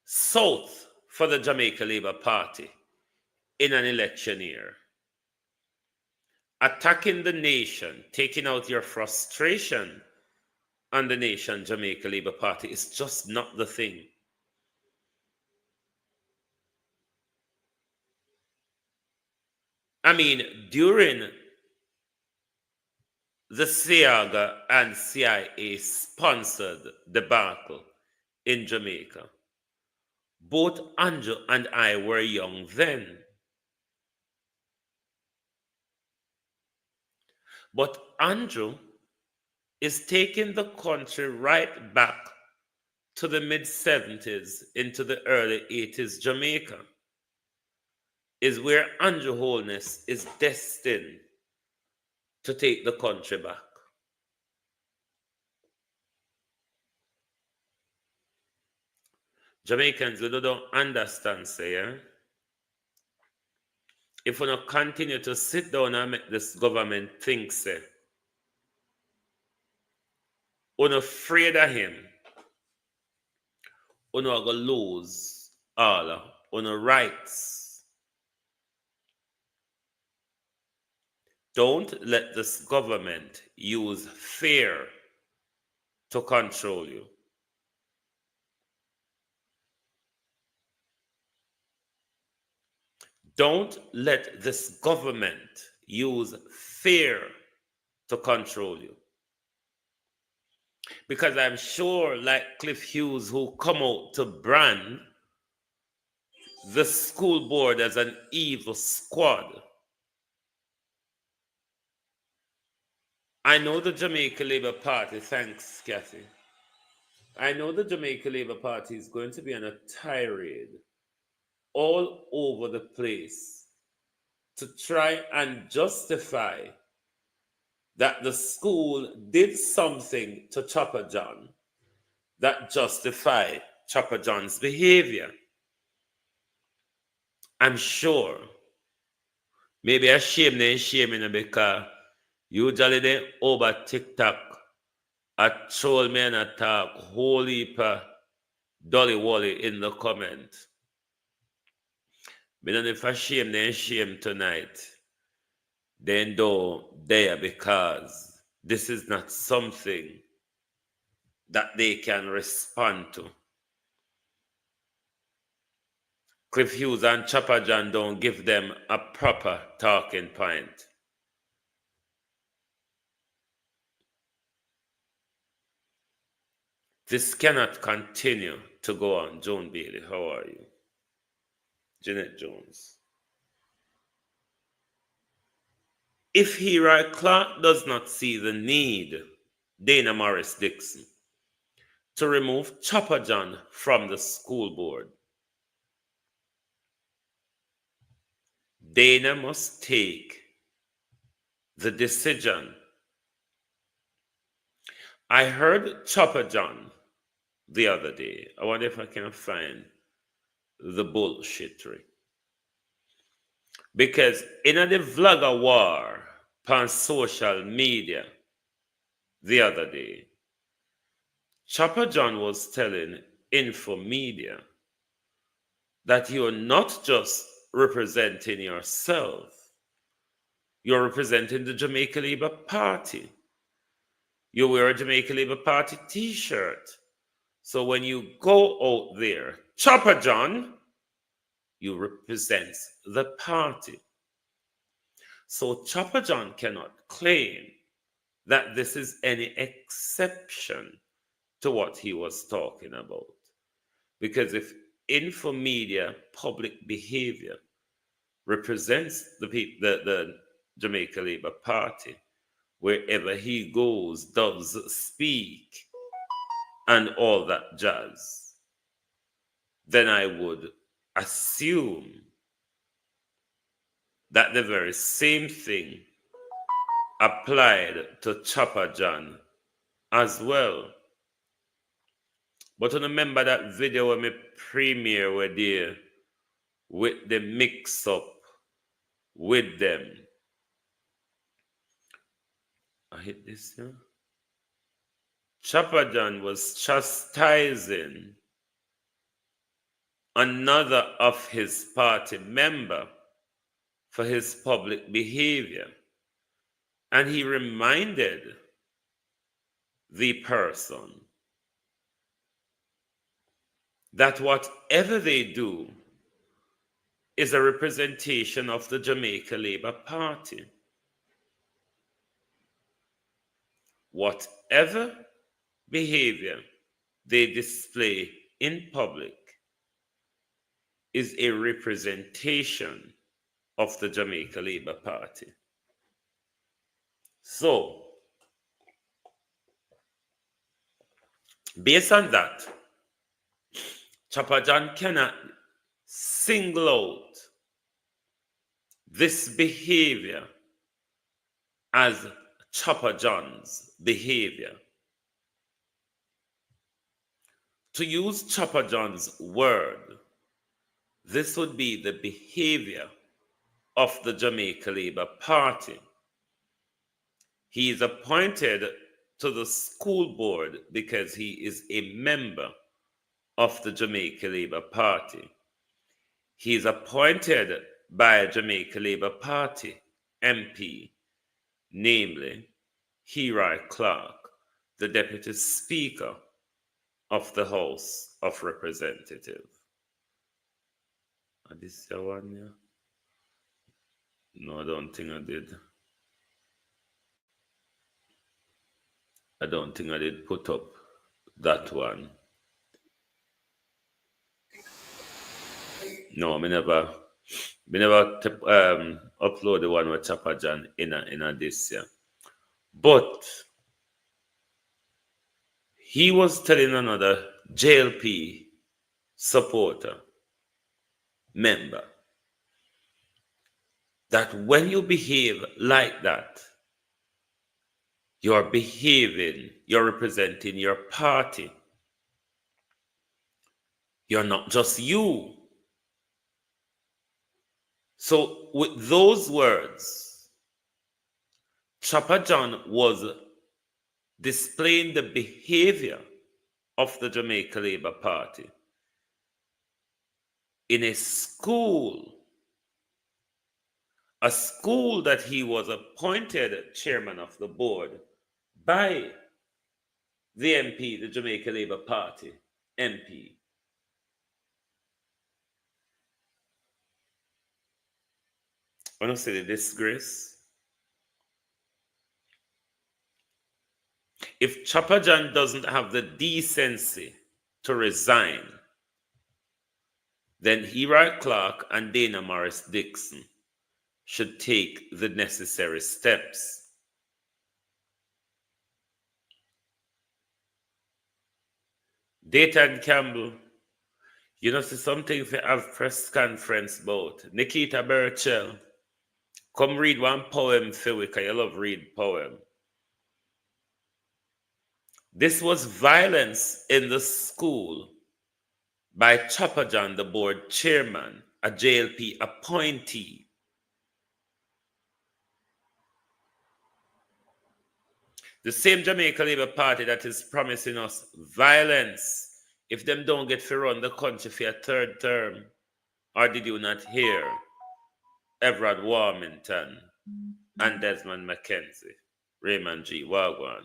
south for the Jamaica Labour Party in an election year. Attacking the nation, taking out your frustration on the nation, Jamaica Labour Party, is just not the thing. I mean, during the SIAGA and CIA sponsored debacle in Jamaica, both Andrew and I were young then. But Andrew is taking the country right back to the mid-70s into the early 80s Jamaica. is where Andrew Holness is destined to take the country back. Jamaicans, we don't understand, say, if we don't continue to sit down and make this government think, say, we're not afraid of him, we're not going to lose all of our rights. Don't let this government use fear to control you. Don't let this government use fear to control you. Because I'm sure, like Cliff Hughes, who come out to brand the school board as an evil squad, I know the Jamaica Labour Party, thanks, Kathy. I know the Jamaica Labour Party is going to be on a tirade all over the place to try and justify that the school did something to Chopper John that justified Chopper John's behavior. I'm sure. Maybe I shame because usually they over TikTok I troll me and I talk whole heap of dolly wally in the comment. But then if I shame tonight, then do there because this is not something that they can respond to. Cliff Hughes and Chopper John don't give them a proper talking point. This cannot continue to go on. Joan Bailey, how are you? Jeanette Jones. If Hero Clark does not see the need, Dana Morris Dixon, to remove Chopper John from the school board, Dana must take the decision. I heard Chopper John the other day. I wonder if I can find the bullshittery. Because in the vlogger war on social media the other day, Chopper John was telling Infomedia that you're not just representing yourself, you're representing the Jamaica Labour Party. You wear a Jamaica Labour Party t-shirt. So when you go out there, Chopper John, you represent the party. So Chopper John cannot claim that this is any exception to what he was talking about. Because if Infomedia public behavior represents the Jamaica Labour Party, wherever he goes, does speak, and all that jazz, then I would assume that the very same thing applied to Chopper John as well. But remember that video when me premiere were there with the mix-up with them. I hit this here. Chopper John was chastising another of his party member for his public behavior. And he reminded the person that whatever they do is a representation of the Jamaica Labour Party. Whatever behavior they display in public is a representation of the Jamaica Labour Party. So, based on that, Chopper John cannot single out this behavior as Chopper John's behavior. To use Chopper John's word, this would be the behavior of the Jamaica Labour Party. He is appointed to the school board because he is a member of the Jamaica Labour Party. He is appointed by a Jamaica Labour Party MP, namely Heri Clark, the Deputy Speaker of the House of Representatives. This one, yeah? No, I don't think I did. I don't think I did put up that one. No, me never upload the one with Chopper John in a this year. But he was telling another JLP supporter, member, that when you behave like that, you're representing your party. You're not just you. So with those words, Chopper John was displaying the behavior of the Jamaica Labour Party in a school that he was appointed chairman of the board by the MP, the Jamaica Labour Party MP. I want to say the disgrace. If Chopper John doesn't have the decency to resign, then Heri Clark and Dana Morris Dixon should take the necessary steps. Dayton Campbell, you know, see something if you have press conference about. Nikita Burchell, come read one poem for we, because you love read poem. This was violence in the school by Chopper John, the board chairman, a JLP appointee. The same Jamaica Labour Party that is promising us violence if them don't get to run the country for a third term. Or did you not hear Everard Warmington and Desmond McKenzie, Raymond G. Wagwan?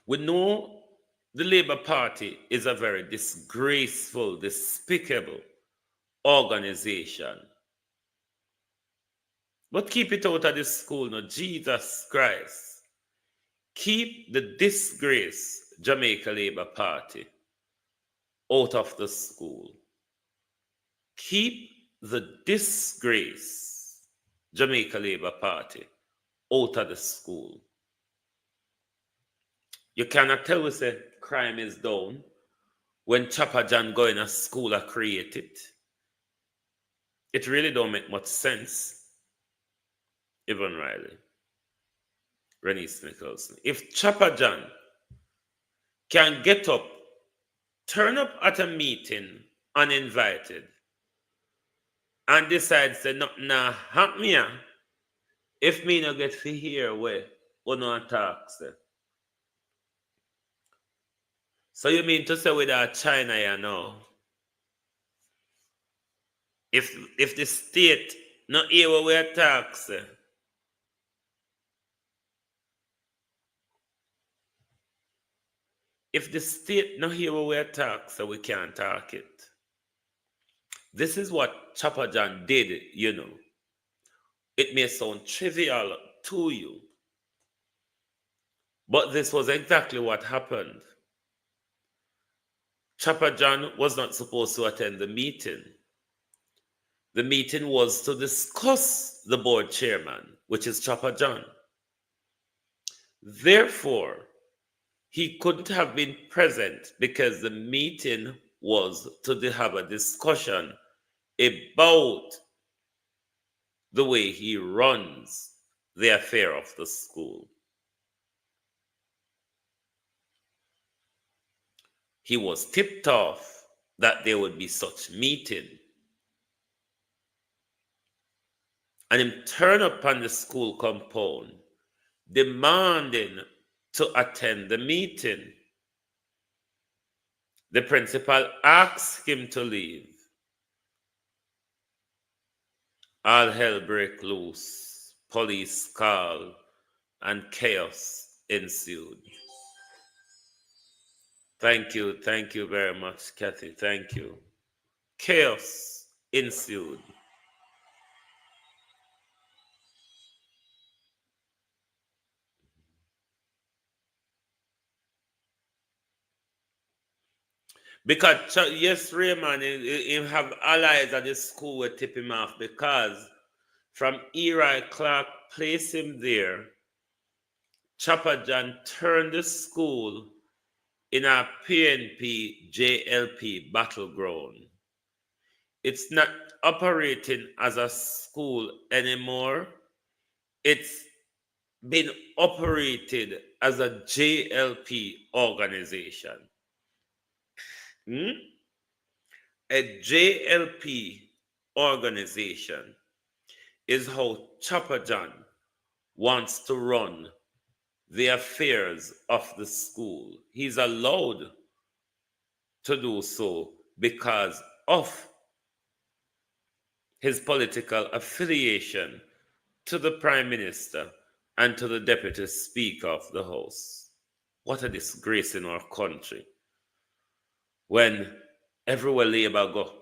We know the Labour Party is a very disgraceful, despicable organization. But keep it out of the school, no, Jesus Christ. Keep the disgrace Jamaica Labour Party out of the school. Keep the disgrace Jamaica Labour Party out of the school. You cannot tell us that crime is down when Chopper John go in a school and create it. It really don't make much sense. Evan Riley, Renice Nicholson. If Chopper John can get up, turn up at a meeting uninvited, and decides to nah, help me out. If me no get to hear where we no talk, sir. So you mean to say without China, you know? If the state not hear what we talk, sir. If the state not hear what we talk, so we can't talk it. This is what Chopper John did, you know. It may sound trivial to you, but this was exactly what happened. Chopper John was not supposed to attend the meeting. The meeting was to discuss the board chairman, which is Chopper John. Therefore, he couldn't have been present because the meeting was to have a discussion about the way he runs the affair of the school. He was tipped off that there would be such meeting. And him turn up on the school compound, demanding to attend the meeting. The principal asked him to leave. All hell break loose, police call, and chaos ensued. Thank you very much, Kathy, thank you. Chaos ensued. Because, yes, Raymond, he have allies at the school will tip him off because from Eli Clark placed him there. Chopper John turned the school in a PNP JLP battleground. It's not operating as a school anymore. It's been operated as a JLP organization. A JLP organization is how Chopper John wants to run the affairs of the school. He's allowed to do so because of his political affiliation to the Prime Minister and to the Deputy Speaker of the House. What a disgrace in our country. When everywhere Labour go,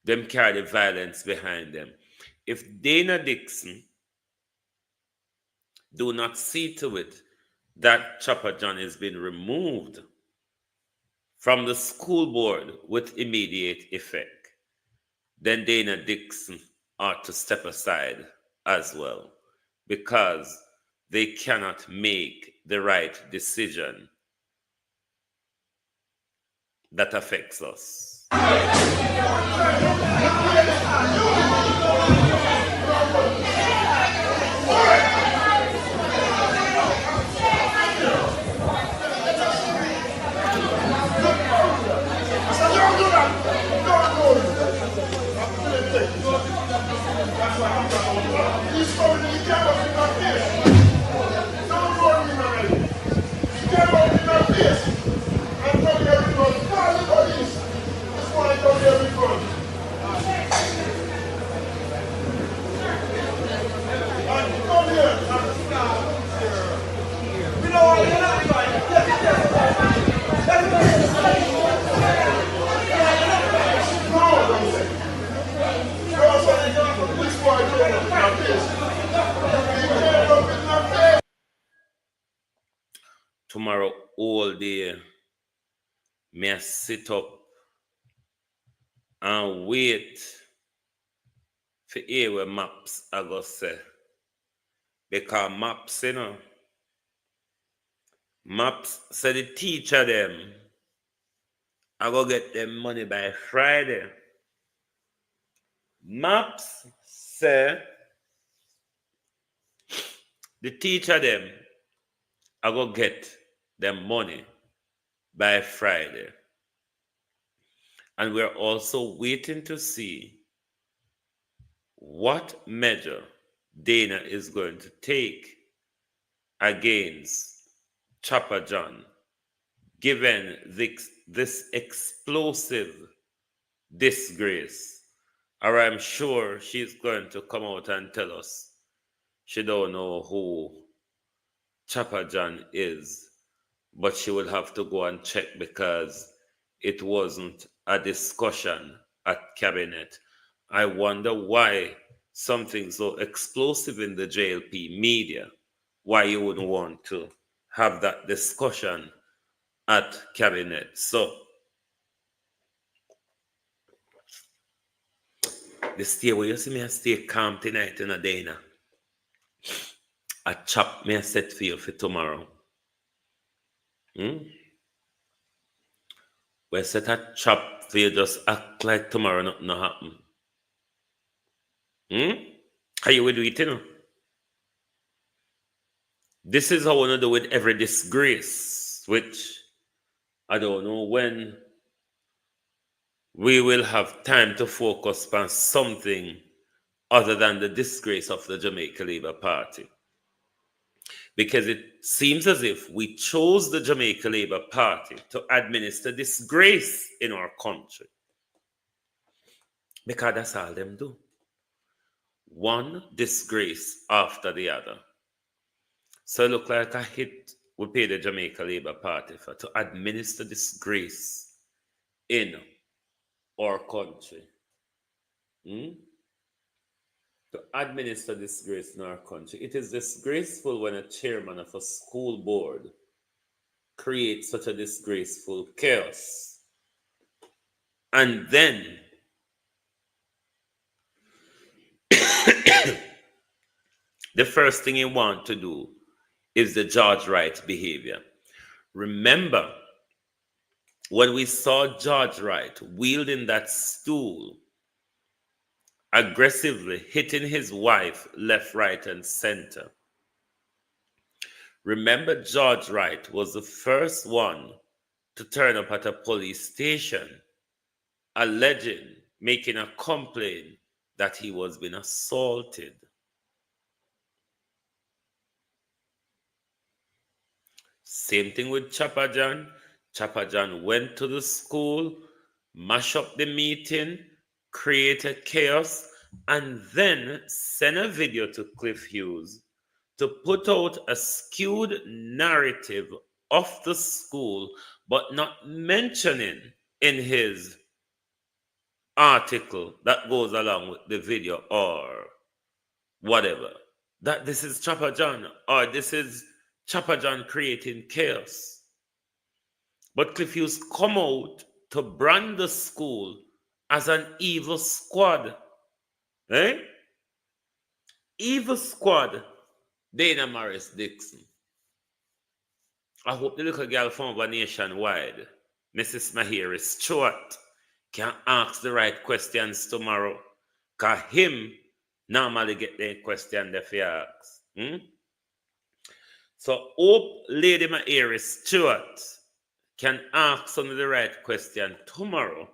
them carry the violence behind them. If Dana Dixon do not see to it that Chopper John has been removed from the school board with immediate effect, then Dana Dixon ought to step aside as well, because they cannot make the right decision that affects us. Tomorrow all day, may I sit up and wait for hear what maps I go say. Because maps, maps say the teacher them, I go get them money by Friday. Maps say the teacher them, I go get them money by Friday. And we're also waiting to see what measure Dana is going to take against Chopper John, given this explosive disgrace. Or I'm sure she's going to come out and tell us she don't know who Chopper John is, but she will have to go and check because it wasn't a discussion at cabinet. I wonder why something so explosive in the JLP media, why you wouldn't want to have that discussion at cabinet. So the stay where you see me, I stay calm tonight in a day now. A chop me a set for you for tomorrow. Hmm? We set a trap for you just act like tomorrow nothing no happen. How you would do it, you know? This is how we do with every disgrace, which I don't know when we will have time to focus on something other than the disgrace of the Jamaica Labour Party. Because it seems as if we chose the Jamaica Labour Party to administer disgrace in our country. Because that's all them do. One disgrace after the other. So it look like a hit we pay the Jamaica Labour Party for to administer disgrace in our country. To administer disgrace in our country. It is disgraceful when a chairman of a school board creates such a disgraceful chaos. And then the first thing you want to do is the George Wright behavior. Remember, when we saw George Wright wielding that stool, aggressively hitting his wife left, right, and center. Remember, George Wright was the first one to turn up at a police station, alleging, making a complaint that he was being assaulted. Same thing with Chopper John. Chopper John went to the school, mash up the meeting, created chaos, and then sent a video to Cliff Hughes to put out a skewed narrative of the school, but not mentioning in his article that goes along with the video or whatever that this is Chopper John or this is Chopper John creating chaos. But Cliff Hughes come out to brand the school as an evil squad. Eh? Evil squad. Dana Morris Dixon. I hope the little girl from over nationwide, Mrs. Mahiri Stewart, can ask the right questions tomorrow. Because him normally get the question that he asks. So hope Lady Mahiri Stewart can ask some of the right question tomorrow.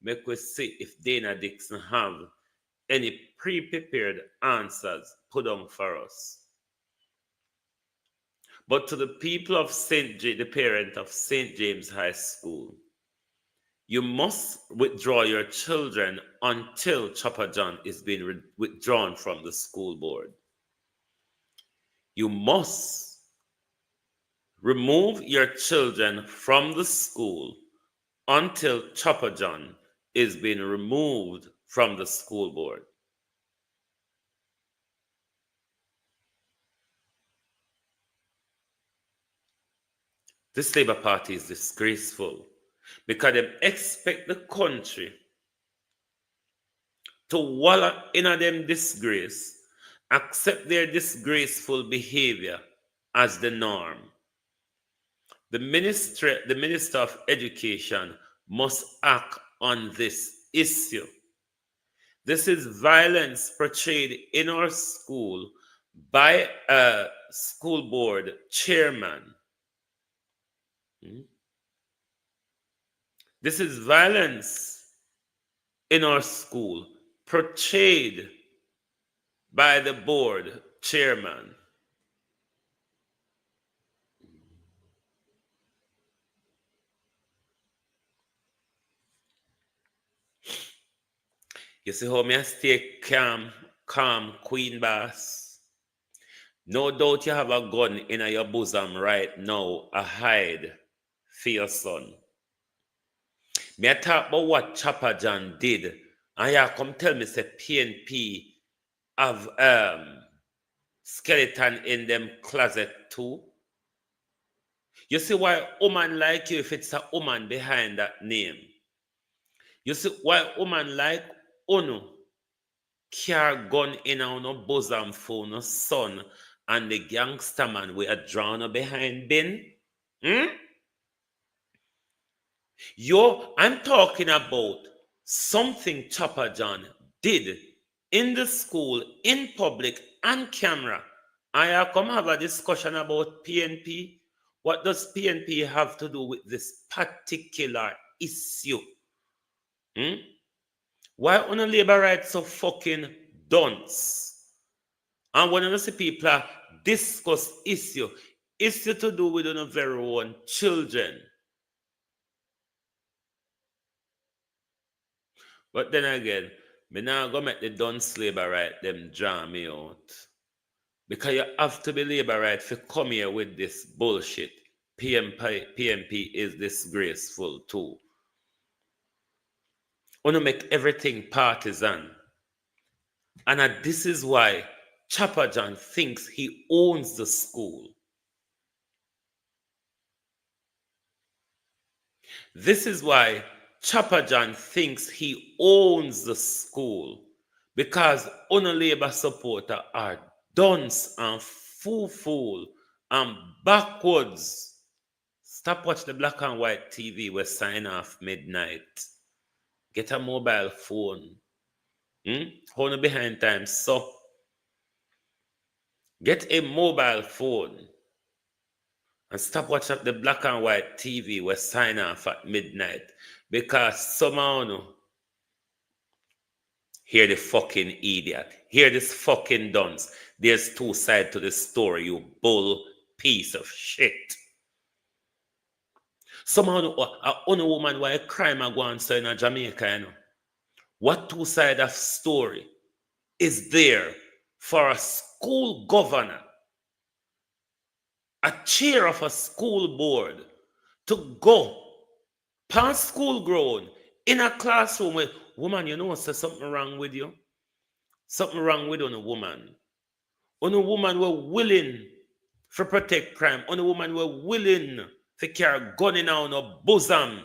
Make we see if Dana Dixon have any pre-prepared answers put on for us. But to the people of the parent of St. James High School, you must withdraw your children until Chopper John is being withdrawn from the school board. You must remove your children from the school until Chopper John is being removed from the school board. This Labour Party is disgraceful because they expect the country to wallow in a them disgrace, accept their disgraceful behavior as the norm. The Minister of Education must act on this issue. This is violence portrayed in our school by a school board chairman. This is violence in our school portrayed by the board chairman. You see how me I stay calm, Queen Boss. No doubt you have a gun in your bosom right now, a hide for your son. Me I talk about what Chopper John did, and you come tell me say PNP have skeleton in them closet too. You see why a woman like you if it's a woman behind that name. You see why a woman like Ono carry gun in our bosom for no son and the gangster man we are drawn behind Ben? I'm talking about something Chopper John did in the school, in public, on camera. I come have a discussion about PNP. What does PNP have to do with this particular issue? Hmm? Why on a labor rights so fucking dunce? And when you see people discuss issue to do with our very own children. But then again, me now go make the dunce labor right them draw me out. Because you have to be labor right to come here with this bullshit. PMP is disgraceful too. Want to make everything partisan. And this is why Chopper John thinks he owns the school. This is why Chopper John thinks he owns the school. Because labor supporter are dunce and fool and backwards. Stop watching the black and white TV. We sign off midnight. Get a mobile phone. Hold on behind time. So get a mobile phone. And stop watching the black and white TV. We sign off at midnight. Because somehow hear the fucking idiot. Hear this fucking dunce. There's two sides to the story, you bull piece of shit. Somehow, a woman why a crime are going on in Jamaica, you know. What two sides of story is there for a school governor, a chair of a school board, to go past school ground in a classroom with, woman, you know, say something wrong with you? Something wrong with a woman. On a woman were willing to protect crime. On a woman were willing to carry gun in on a bosom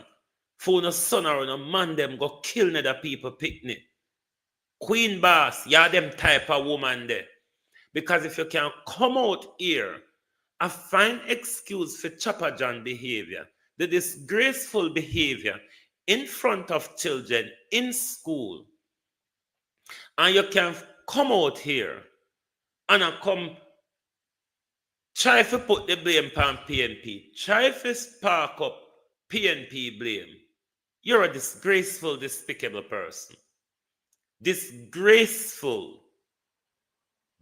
for a son or a man them go kill other people picnic. Queen boss, yeah, them type of woman there. Because if you can come out here and find excuse for Chopper John behavior, the disgraceful behavior in front of children in school, and you can come out here and come try to put the blame on PNP, try to spark up PNP blame, you're a disgraceful, despicable person. Disgraceful,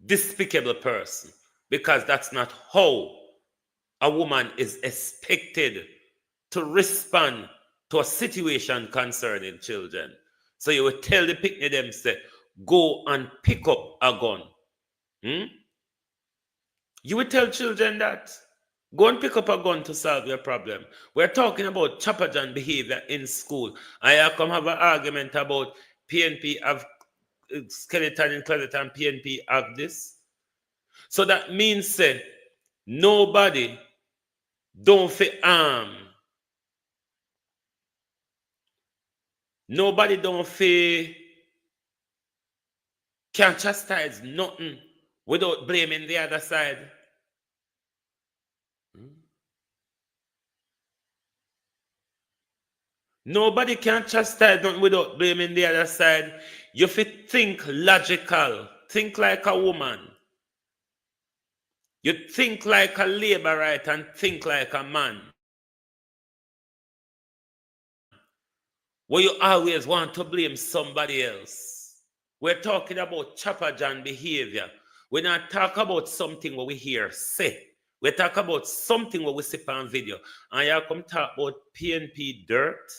despicable person. Because that's not how a woman is expected to respond to a situation concerning children. So you would tell the picnic them, say, go and pick up a gun. You would tell children that. Go and pick up a gun to solve your problem. We're talking about Chopper John behavior in school. I come have an argument about PNP have skeleton in closet and PNP have this. So that means, say, nobody don't fit arm. Nobody don't fit can chastise nothing without blaming the other side. Nobody can chastise nothing without blaming the other side. You fit think logical. Think like a woman. You think like a laborite and think like a man. Where you always want to blame somebody else. We're talking about Chopper John behavior. We're not talking about something what we hear say. We talk about something what we see on video. And you come talk about PNP dirt.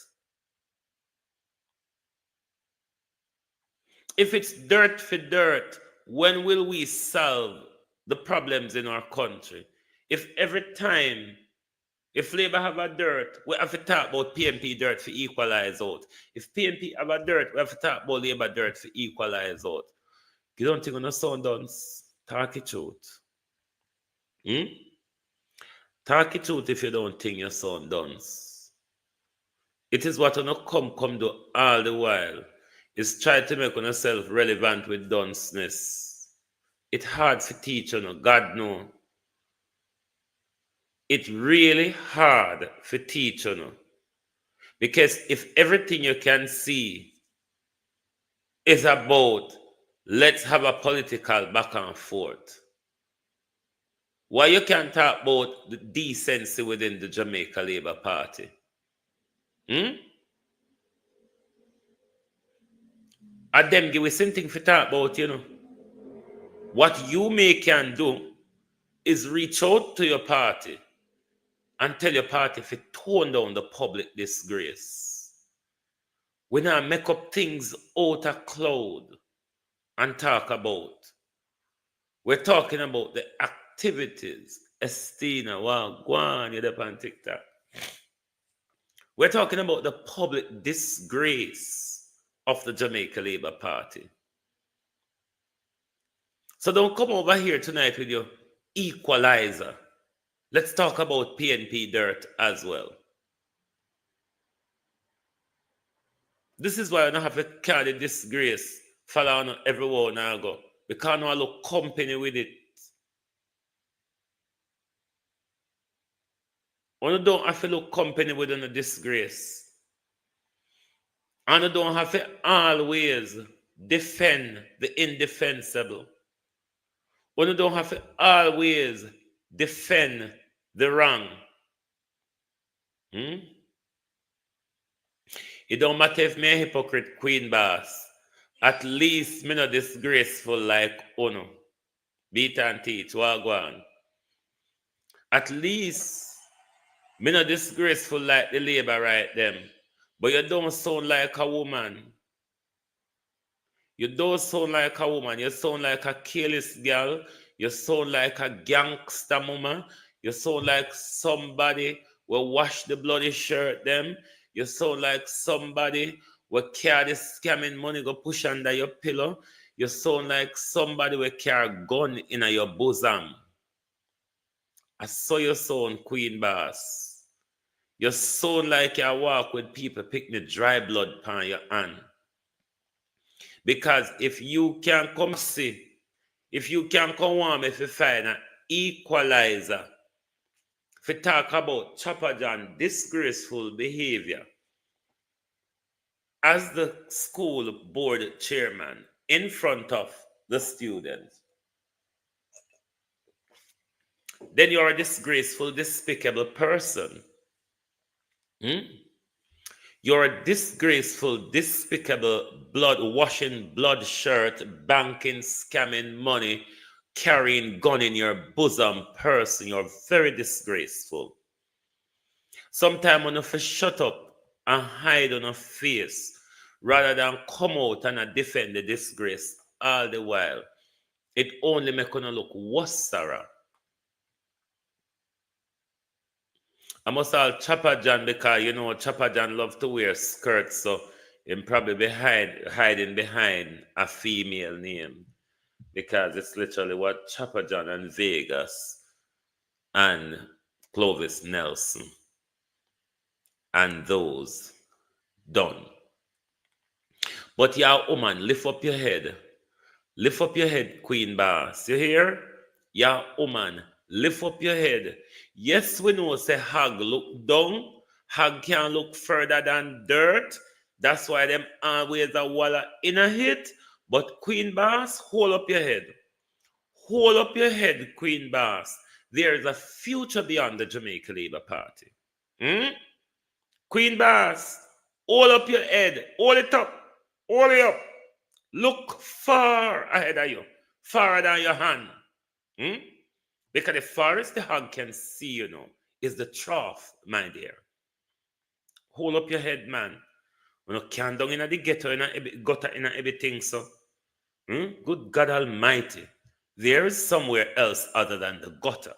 If it's dirt for dirt, when will we solve the problems in our country? If every time, if Labour have a dirt, we have to talk about PNP dirt for equalize out. If PNP have a dirt, we have to talk about Labour dirt for equalize out. You don't think on a sound dance? Talk it out. Talk it out if you don't think your son dance. It is what you come do all the while. Is try to make yourself relevant with dunceness. It's hard to teach, God know. It's really hard for teach, Because if everything you can see is about let's have a political back and forth, why you can't talk about the decency within the Jamaica Labour Party? Hmm? And them give us something to talk about, you know. What you can do is reach out to your party and tell your party to tone down the public disgrace. We now make up things out of cloud and talk about. We're talking about the activities. Estina, wow, go on, you're up on TikTok. We're talking about the public disgrace of the Jamaica Labour Party. So don't come over here tonight with your equalizer. Let's talk about PNP dirt as well. This is why I don't have to carry the disgrace follow on everywhere now go. Because I look company with it. I don't have to look company with a disgrace. And I don't have to always defend the indefensible. I don't have to always defend the wrong. It don't matter if me a hypocrite queen boss. At least me not disgraceful like Uno. Beat and teach, wagwan. At least me not disgraceful like the labor right them. But you don't sound like a woman. You don't sound like a woman. You sound like a careless girl. You sound like a gangster mama. You sound like somebody will wash the bloody shirt them. You sound like somebody will carry the scamming money go push under your pillow. You sound like somebody will carry a gun in your bosom. I saw your sound, Queen Boss. You sound like you walk with people picking the dry blood upon your hand. Because if you can come see, if you can come on if you find an equalizer, if you talk about Chopper John disgraceful behavior as the school board chairman in front of the students, then you're a disgraceful, despicable person. You're a disgraceful, despicable, blood-washing, blood shirt, banking, scamming money, carrying gun in your bosom person. You're very disgraceful. Sometimes when you shut up and hide on your face, rather than come out and defend the disgrace all the while, it only makes you look worse, Sarah. I must all Chopper John because you know Chopper John love to wear skirts, so him probably hiding behind a female name because it's literally what Chopper John and Vegas and Clovis Nelson and those done. But yeah, woman, lift up your head. Lift up your head, Queen Boss. You hear? Yeah, woman, lift up your head. Yes, we know say hog look down. Hog can look further than dirt. That's why them always a walla in a hit. But Queen Boss, hold up your head. Hold up your head, Queen Boss. There is a future beyond the Jamaica Labour Party. Queen Boss, hold up your head. Hold it up. Hold it up. Look far ahead of you. Farther than your hand. Because the farthest the hog can see, you know, is the trough, my dear. Hold up your head, man. When you can down in the ghetto, in a gutter, in everything, so. Good God Almighty. There is somewhere else other than the gutter.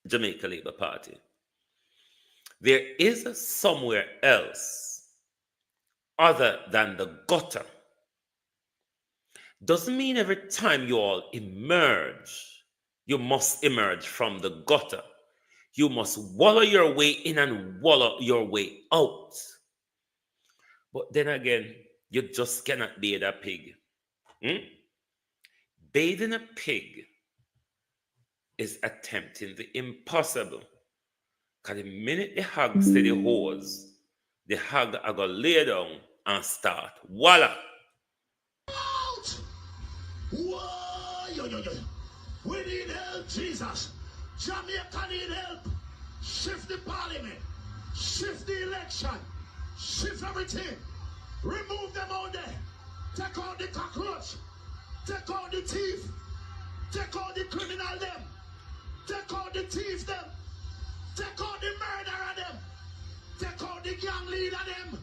Jamaica Labour Party. There is somewhere else other than the gutter. Doesn't mean every time you all emerge, you must emerge from the gutter. You must wallow your way in and wallow your way out. But then again, you just cannot bathe a pig. Bathing a pig is attempting the impossible. Because the minute the hog see the hose, the hag I go lay down and start. Voila. Out! Whoa! Yo, yo, yo. We need help, Jesus. Jamaica need help. Shift the parliament. Shift the election. Shift everything. Remove them out there. Take out the cockroach. Take out the thief. Take out the criminal them. Take out the thief them. Take out the murderer them. Take out the gang leader them.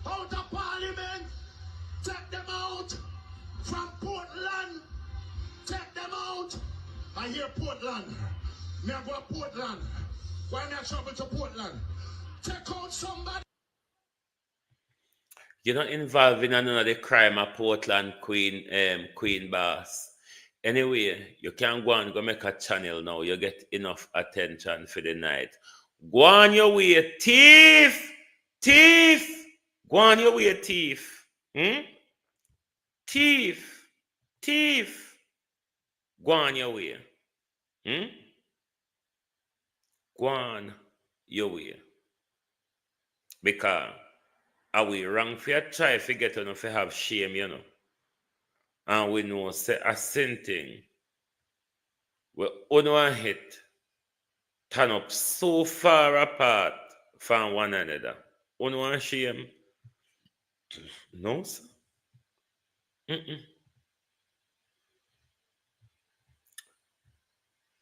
Out of parliament. Take them out. From Portland. Take them out. I hear Portland. Me I go to Portland. Why not travel to Portland? Take out somebody. You're not involved in another crime at Portland, Queen Boss. Anyway, you can go and go make a channel now. You get enough attention for the night. Go on your way, thief! Thief! Go on your way, thief. Thief! Thief! Go on your way. Go on your way. Because are we wrong for you try to get on if you have shame, you know? And we know say a sin thing. We only hit turn up so far apart from one another. Only shame. No, sir.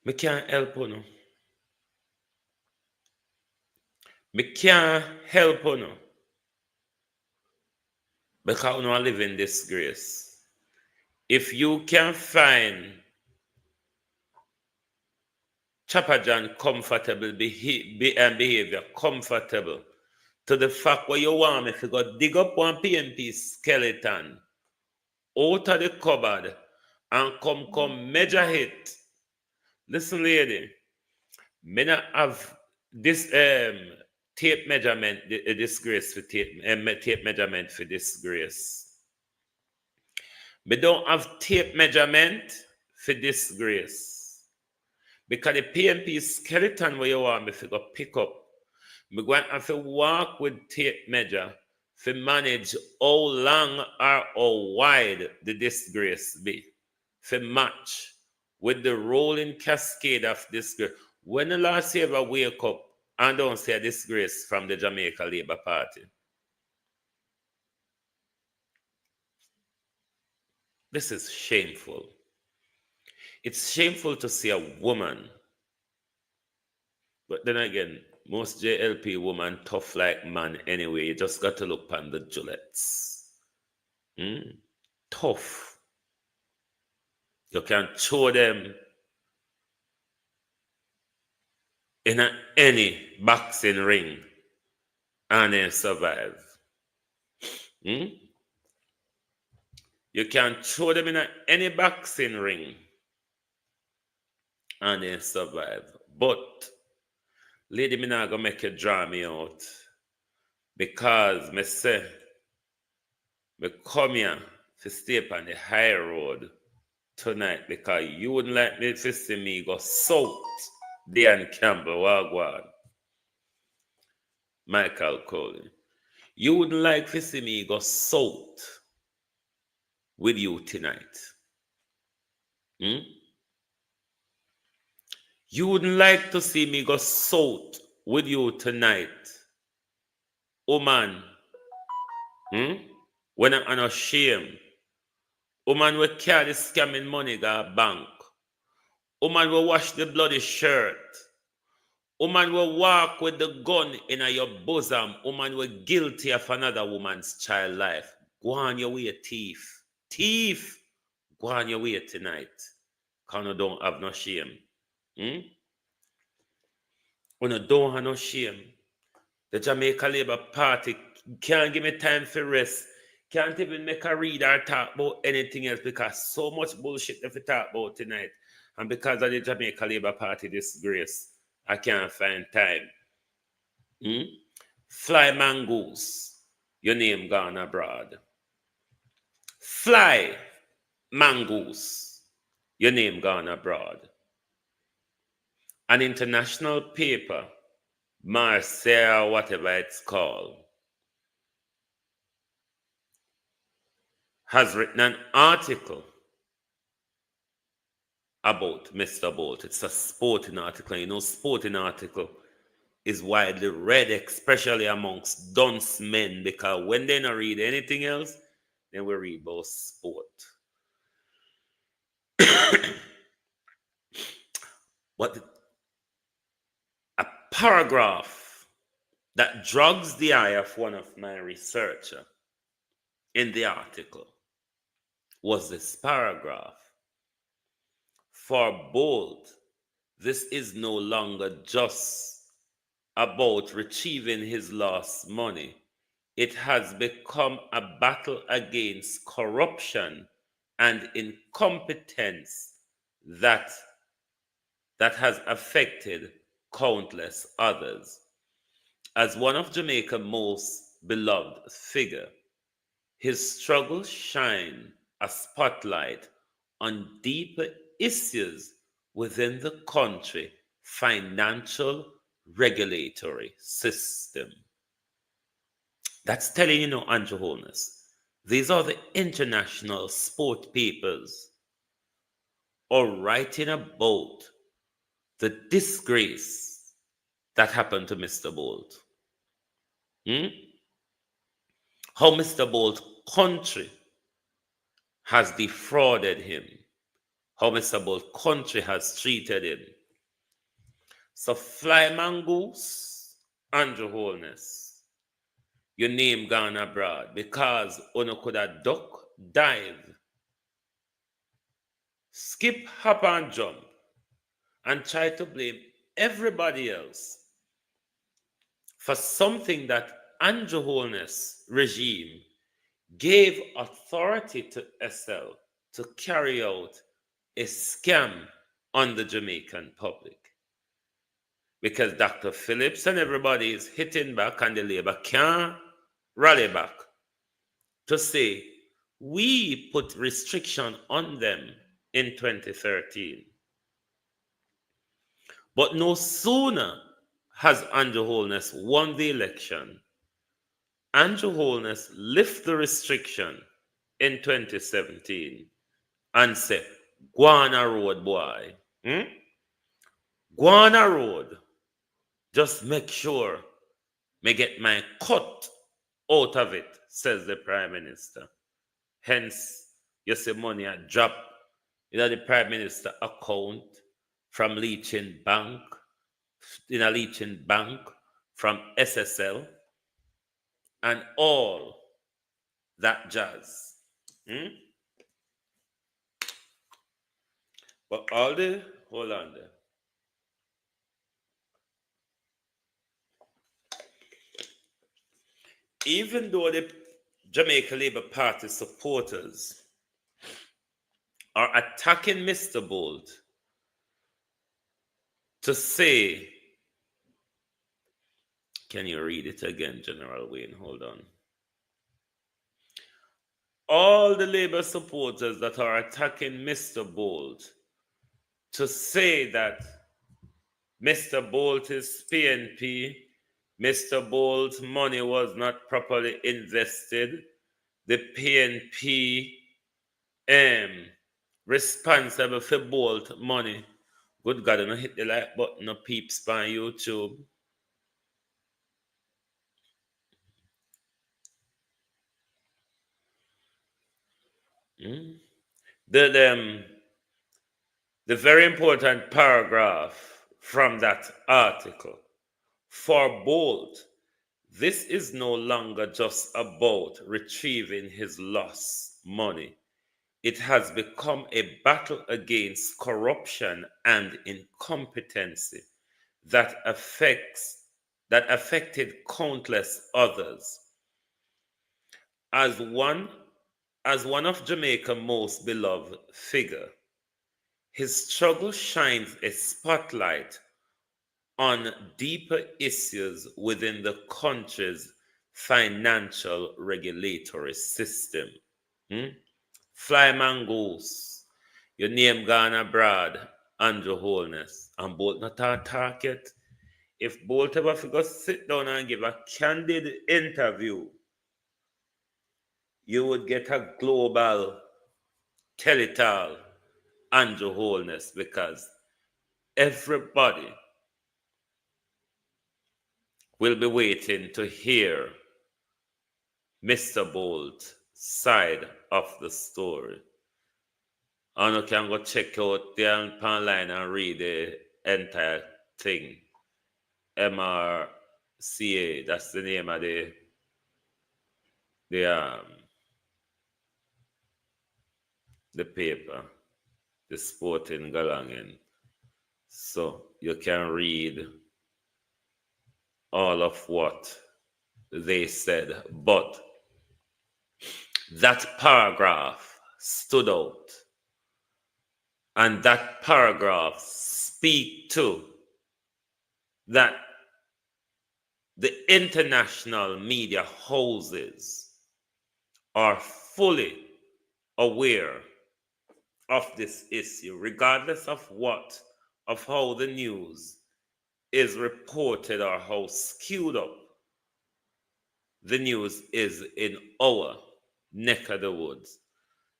Me can't help you no. Me can't help you no. Because you live in disgrace. If you can find Chopper John comfortable behavior, comfortable to the fact where you want me to go dig up one PMP skeleton out of the cupboard and come measure it. Listen, lady, me not have this tape measurement disgrace for tape measurement for disgrace. Me don't have tape measurement for disgrace. Because the PMP skeleton where you want me to go pick up, me going to have to walk with tape measure to manage how long or how wide the disgrace be. To match with the rolling cascade of disgrace. When the last ever wake up and don't see a disgrace from the Jamaica Labour Party? This is shameful. It's shameful to see a woman. But then again, most JLP woman tough like man anyway. You just got to look on the Julettes. Tough. You can show them in any boxing ring and they survive. You can throw them in any boxing ring and they survive. But, lady, me not gonna make you draw me out. Because me say, me come here to stay on the high road tonight because you wouldn't like me to see me go south. Dan Campbell, Wagwan. Michael Coley. You wouldn't like to see me go south with you tonight. You wouldn't like to see me go south with you tonight. Oh man. When I'm unashamed. Oh man, we carry scamming money to bank. Oh man, we wash the bloody shirt. Oh man, we walk with the gun in your bosom. Oh man, we're guilty of another woman's child life. Go on your way, thief. Thief! Go on your way tonight. Because you don't have no shame. You don't have no shame. The Jamaica Labour Party can't give me time for rest. Can't even make a read or talk about anything else because so much bullshit that we talk about tonight. And because of the Jamaica Labour Party disgrace, I can't find time. Fly Mongoose, your name gone abroad. Fly Mongoose, your name gone abroad. An international paper, Marseille, whatever it's called, has written an article about Mr. Bolt. It's a sporting article. You know, sporting article is widely read, especially amongst dunce men, because when they don't read anything else, then we read about sport. But a paragraph that drags the eye of one of my researchers in the article was this paragraph. For Bolt, this is no longer just about retrieving his lost money. It has become a battle against corruption and incompetence that has affected countless others. As one of Jamaica's most beloved figure, his struggles shine a spotlight on deeper issues within the country financial regulatory system. That's telling you, Andrew Holness. These are the international sport papers are writing about the disgrace that happened to Mr. Bolt. How Mr. Bolt's country has defrauded him. How Mr. Bolt's country has treated him. So fly mongoose, Andrew Holness, your name gone abroad because Ono could have duck, dive, skip, hop and jump and try to blame everybody else for something that Andrew Holness regime gave authority to SL to carry out a scam on the Jamaican public. Because Dr. Phillips and everybody is hitting back and the Labour can't rally back to say, we put restriction on them in 2013. But no sooner has Andrew Holness won the election, Andrew Holness lift the restriction in 2017 and say, Guana Road, boy. Guana Road. Just make sure me get my cut out of it, says the Prime Minister. Hence, you see money a drop in the Prime Minister account from Leaching Bank, in a Leaching Bank, from SSL, and all that jazz. But all the, hold on there. Even though the Jamaica Labour Party supporters are attacking Mr. Bolt to say, can you read it again, General Wayne? Hold on. All the Labour supporters that are attacking Mr. Bolt to say that Mr. Bolt is PNP, Mr. Bolt's money was not properly invested, the PNP responsible for Bolt money. Good God, don't hit the like button, no peeps on YouTube. The very important paragraph from that article. For Bolt, this is no longer just about retrieving his lost money. It has become a battle against corruption and incompetency that affected countless others. As one of Jamaica's most beloved figure, his struggle shines a spotlight on deeper issues within the country's financial regulatory system. Fly mongoose, your name gone abroad, Andrew Holness, and Bolt not a target. If Bolt ever figure sit down and give a candid interview, you would get a global tell-it-all Andrew Holness, because everybody will be waiting to hear Mr. Bolt's side of the story. And you can go check out the online and read the entire thing. MRCA, that's the name of the the paper, the Sporting Galangan. So you can read all of what they said. But that paragraph stood out. And that paragraph speak to that the international media houses are fully aware of this issue, regardless of how the news is reported or how skewed up the news is in our neck of the woods.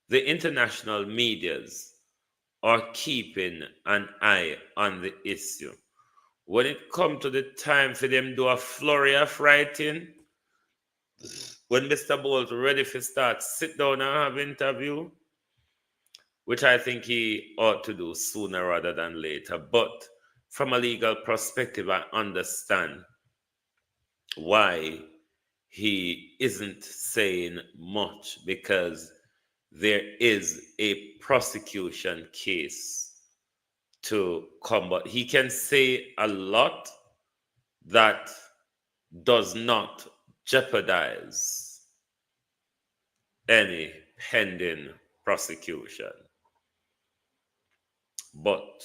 The international medias are keeping an eye on the issue. When it comes to the time for them do a flurry of writing, when Mr. Bolt ready to start, sit down and have interview, which I think he ought to do sooner rather than later. But from a legal perspective, I understand why he isn't saying much, because there is a prosecution case to come. But he can say a lot that does not jeopardize any pending prosecution. But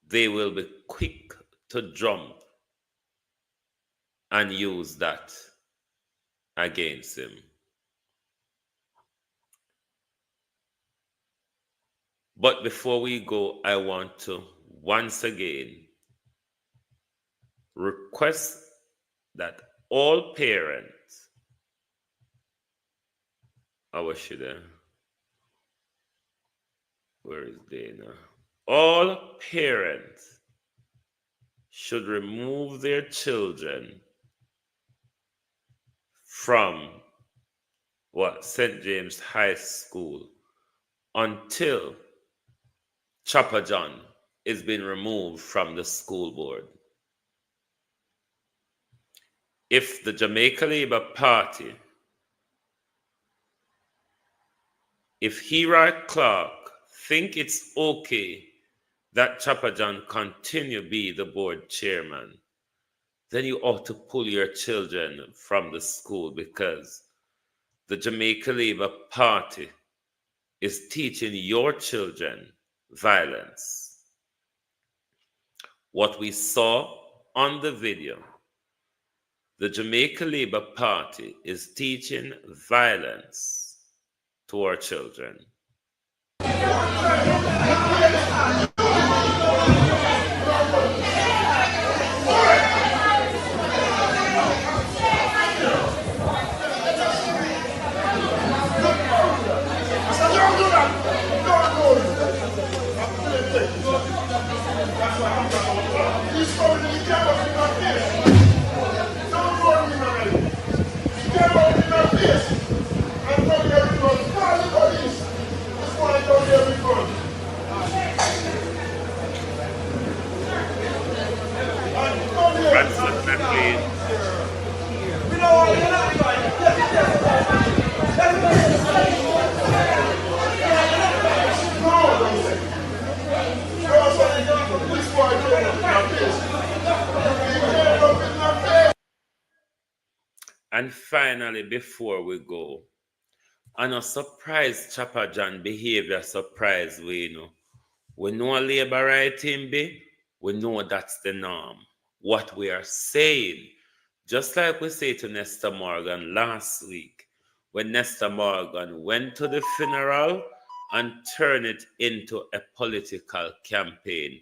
they will be quick to jump and use that against him. But before we go, I want to once again request that all parents, where is Dana? All parents should remove their children from St. James High School until Chopper John is being removed from the school board. If the Jamaica Labour Party, if Hera Clark think it's okay that Chopper John continue be the board chairman, then you ought to pull your children from the school, because the Jamaica Labour Party is teaching your children violence. What we saw on the video, the Jamaica Labour Party is teaching violence to our children. And finally, before we go, and a surprise Chopper John behavior surprise we know. We know a labor right him be, we know that's the norm. What we are saying, just like we say to Nestor Morgan last week, when Nestor Morgan went to the funeral and turned it into a political campaign,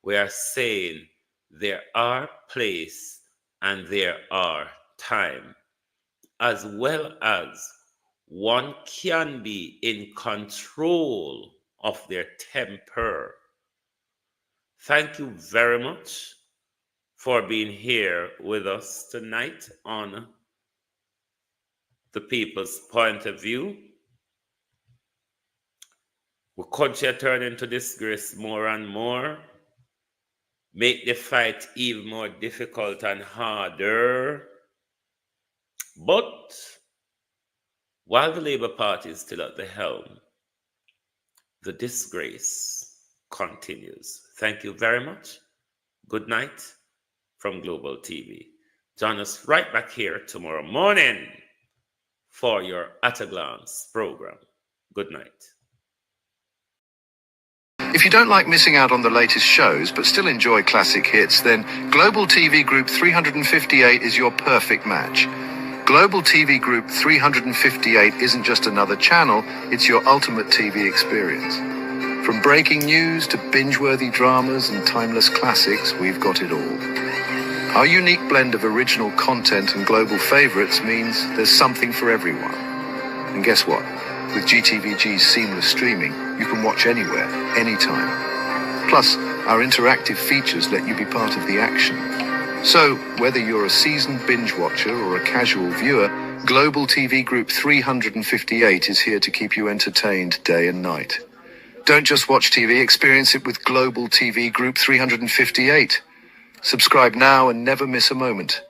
we are saying there are place and there are time, as well as one can be in control of their temper. Thank you very much for being here with us tonight on The People's Point of View. We continue turning to disgrace more and more, make the fight even more difficult and harder. But while the Labour Party is still at the helm, the disgrace continues. Thank you very much. Good night from Global TV. Join us right back here tomorrow morning for your At a Glance program. Good night. If you don't like missing out on the latest shows but still enjoy classic hits, then Global TV Group 358 is your perfect match. Global TV Group 358 isn't just another channel, it's your ultimate TV experience. From breaking news to binge-worthy dramas and timeless classics, we've got it all. Our unique blend of original content and global favorites means there's something for everyone. And guess what? With GTVG's seamless streaming, you can watch anywhere, anytime. Plus, our interactive features let you be part of the action. So, whether you're a seasoned binge watcher or a casual viewer, Global TV Group 358 is here to keep you entertained day and night. Don't just watch TV, experience it with Global TV Group 358. Subscribe now and never miss a moment.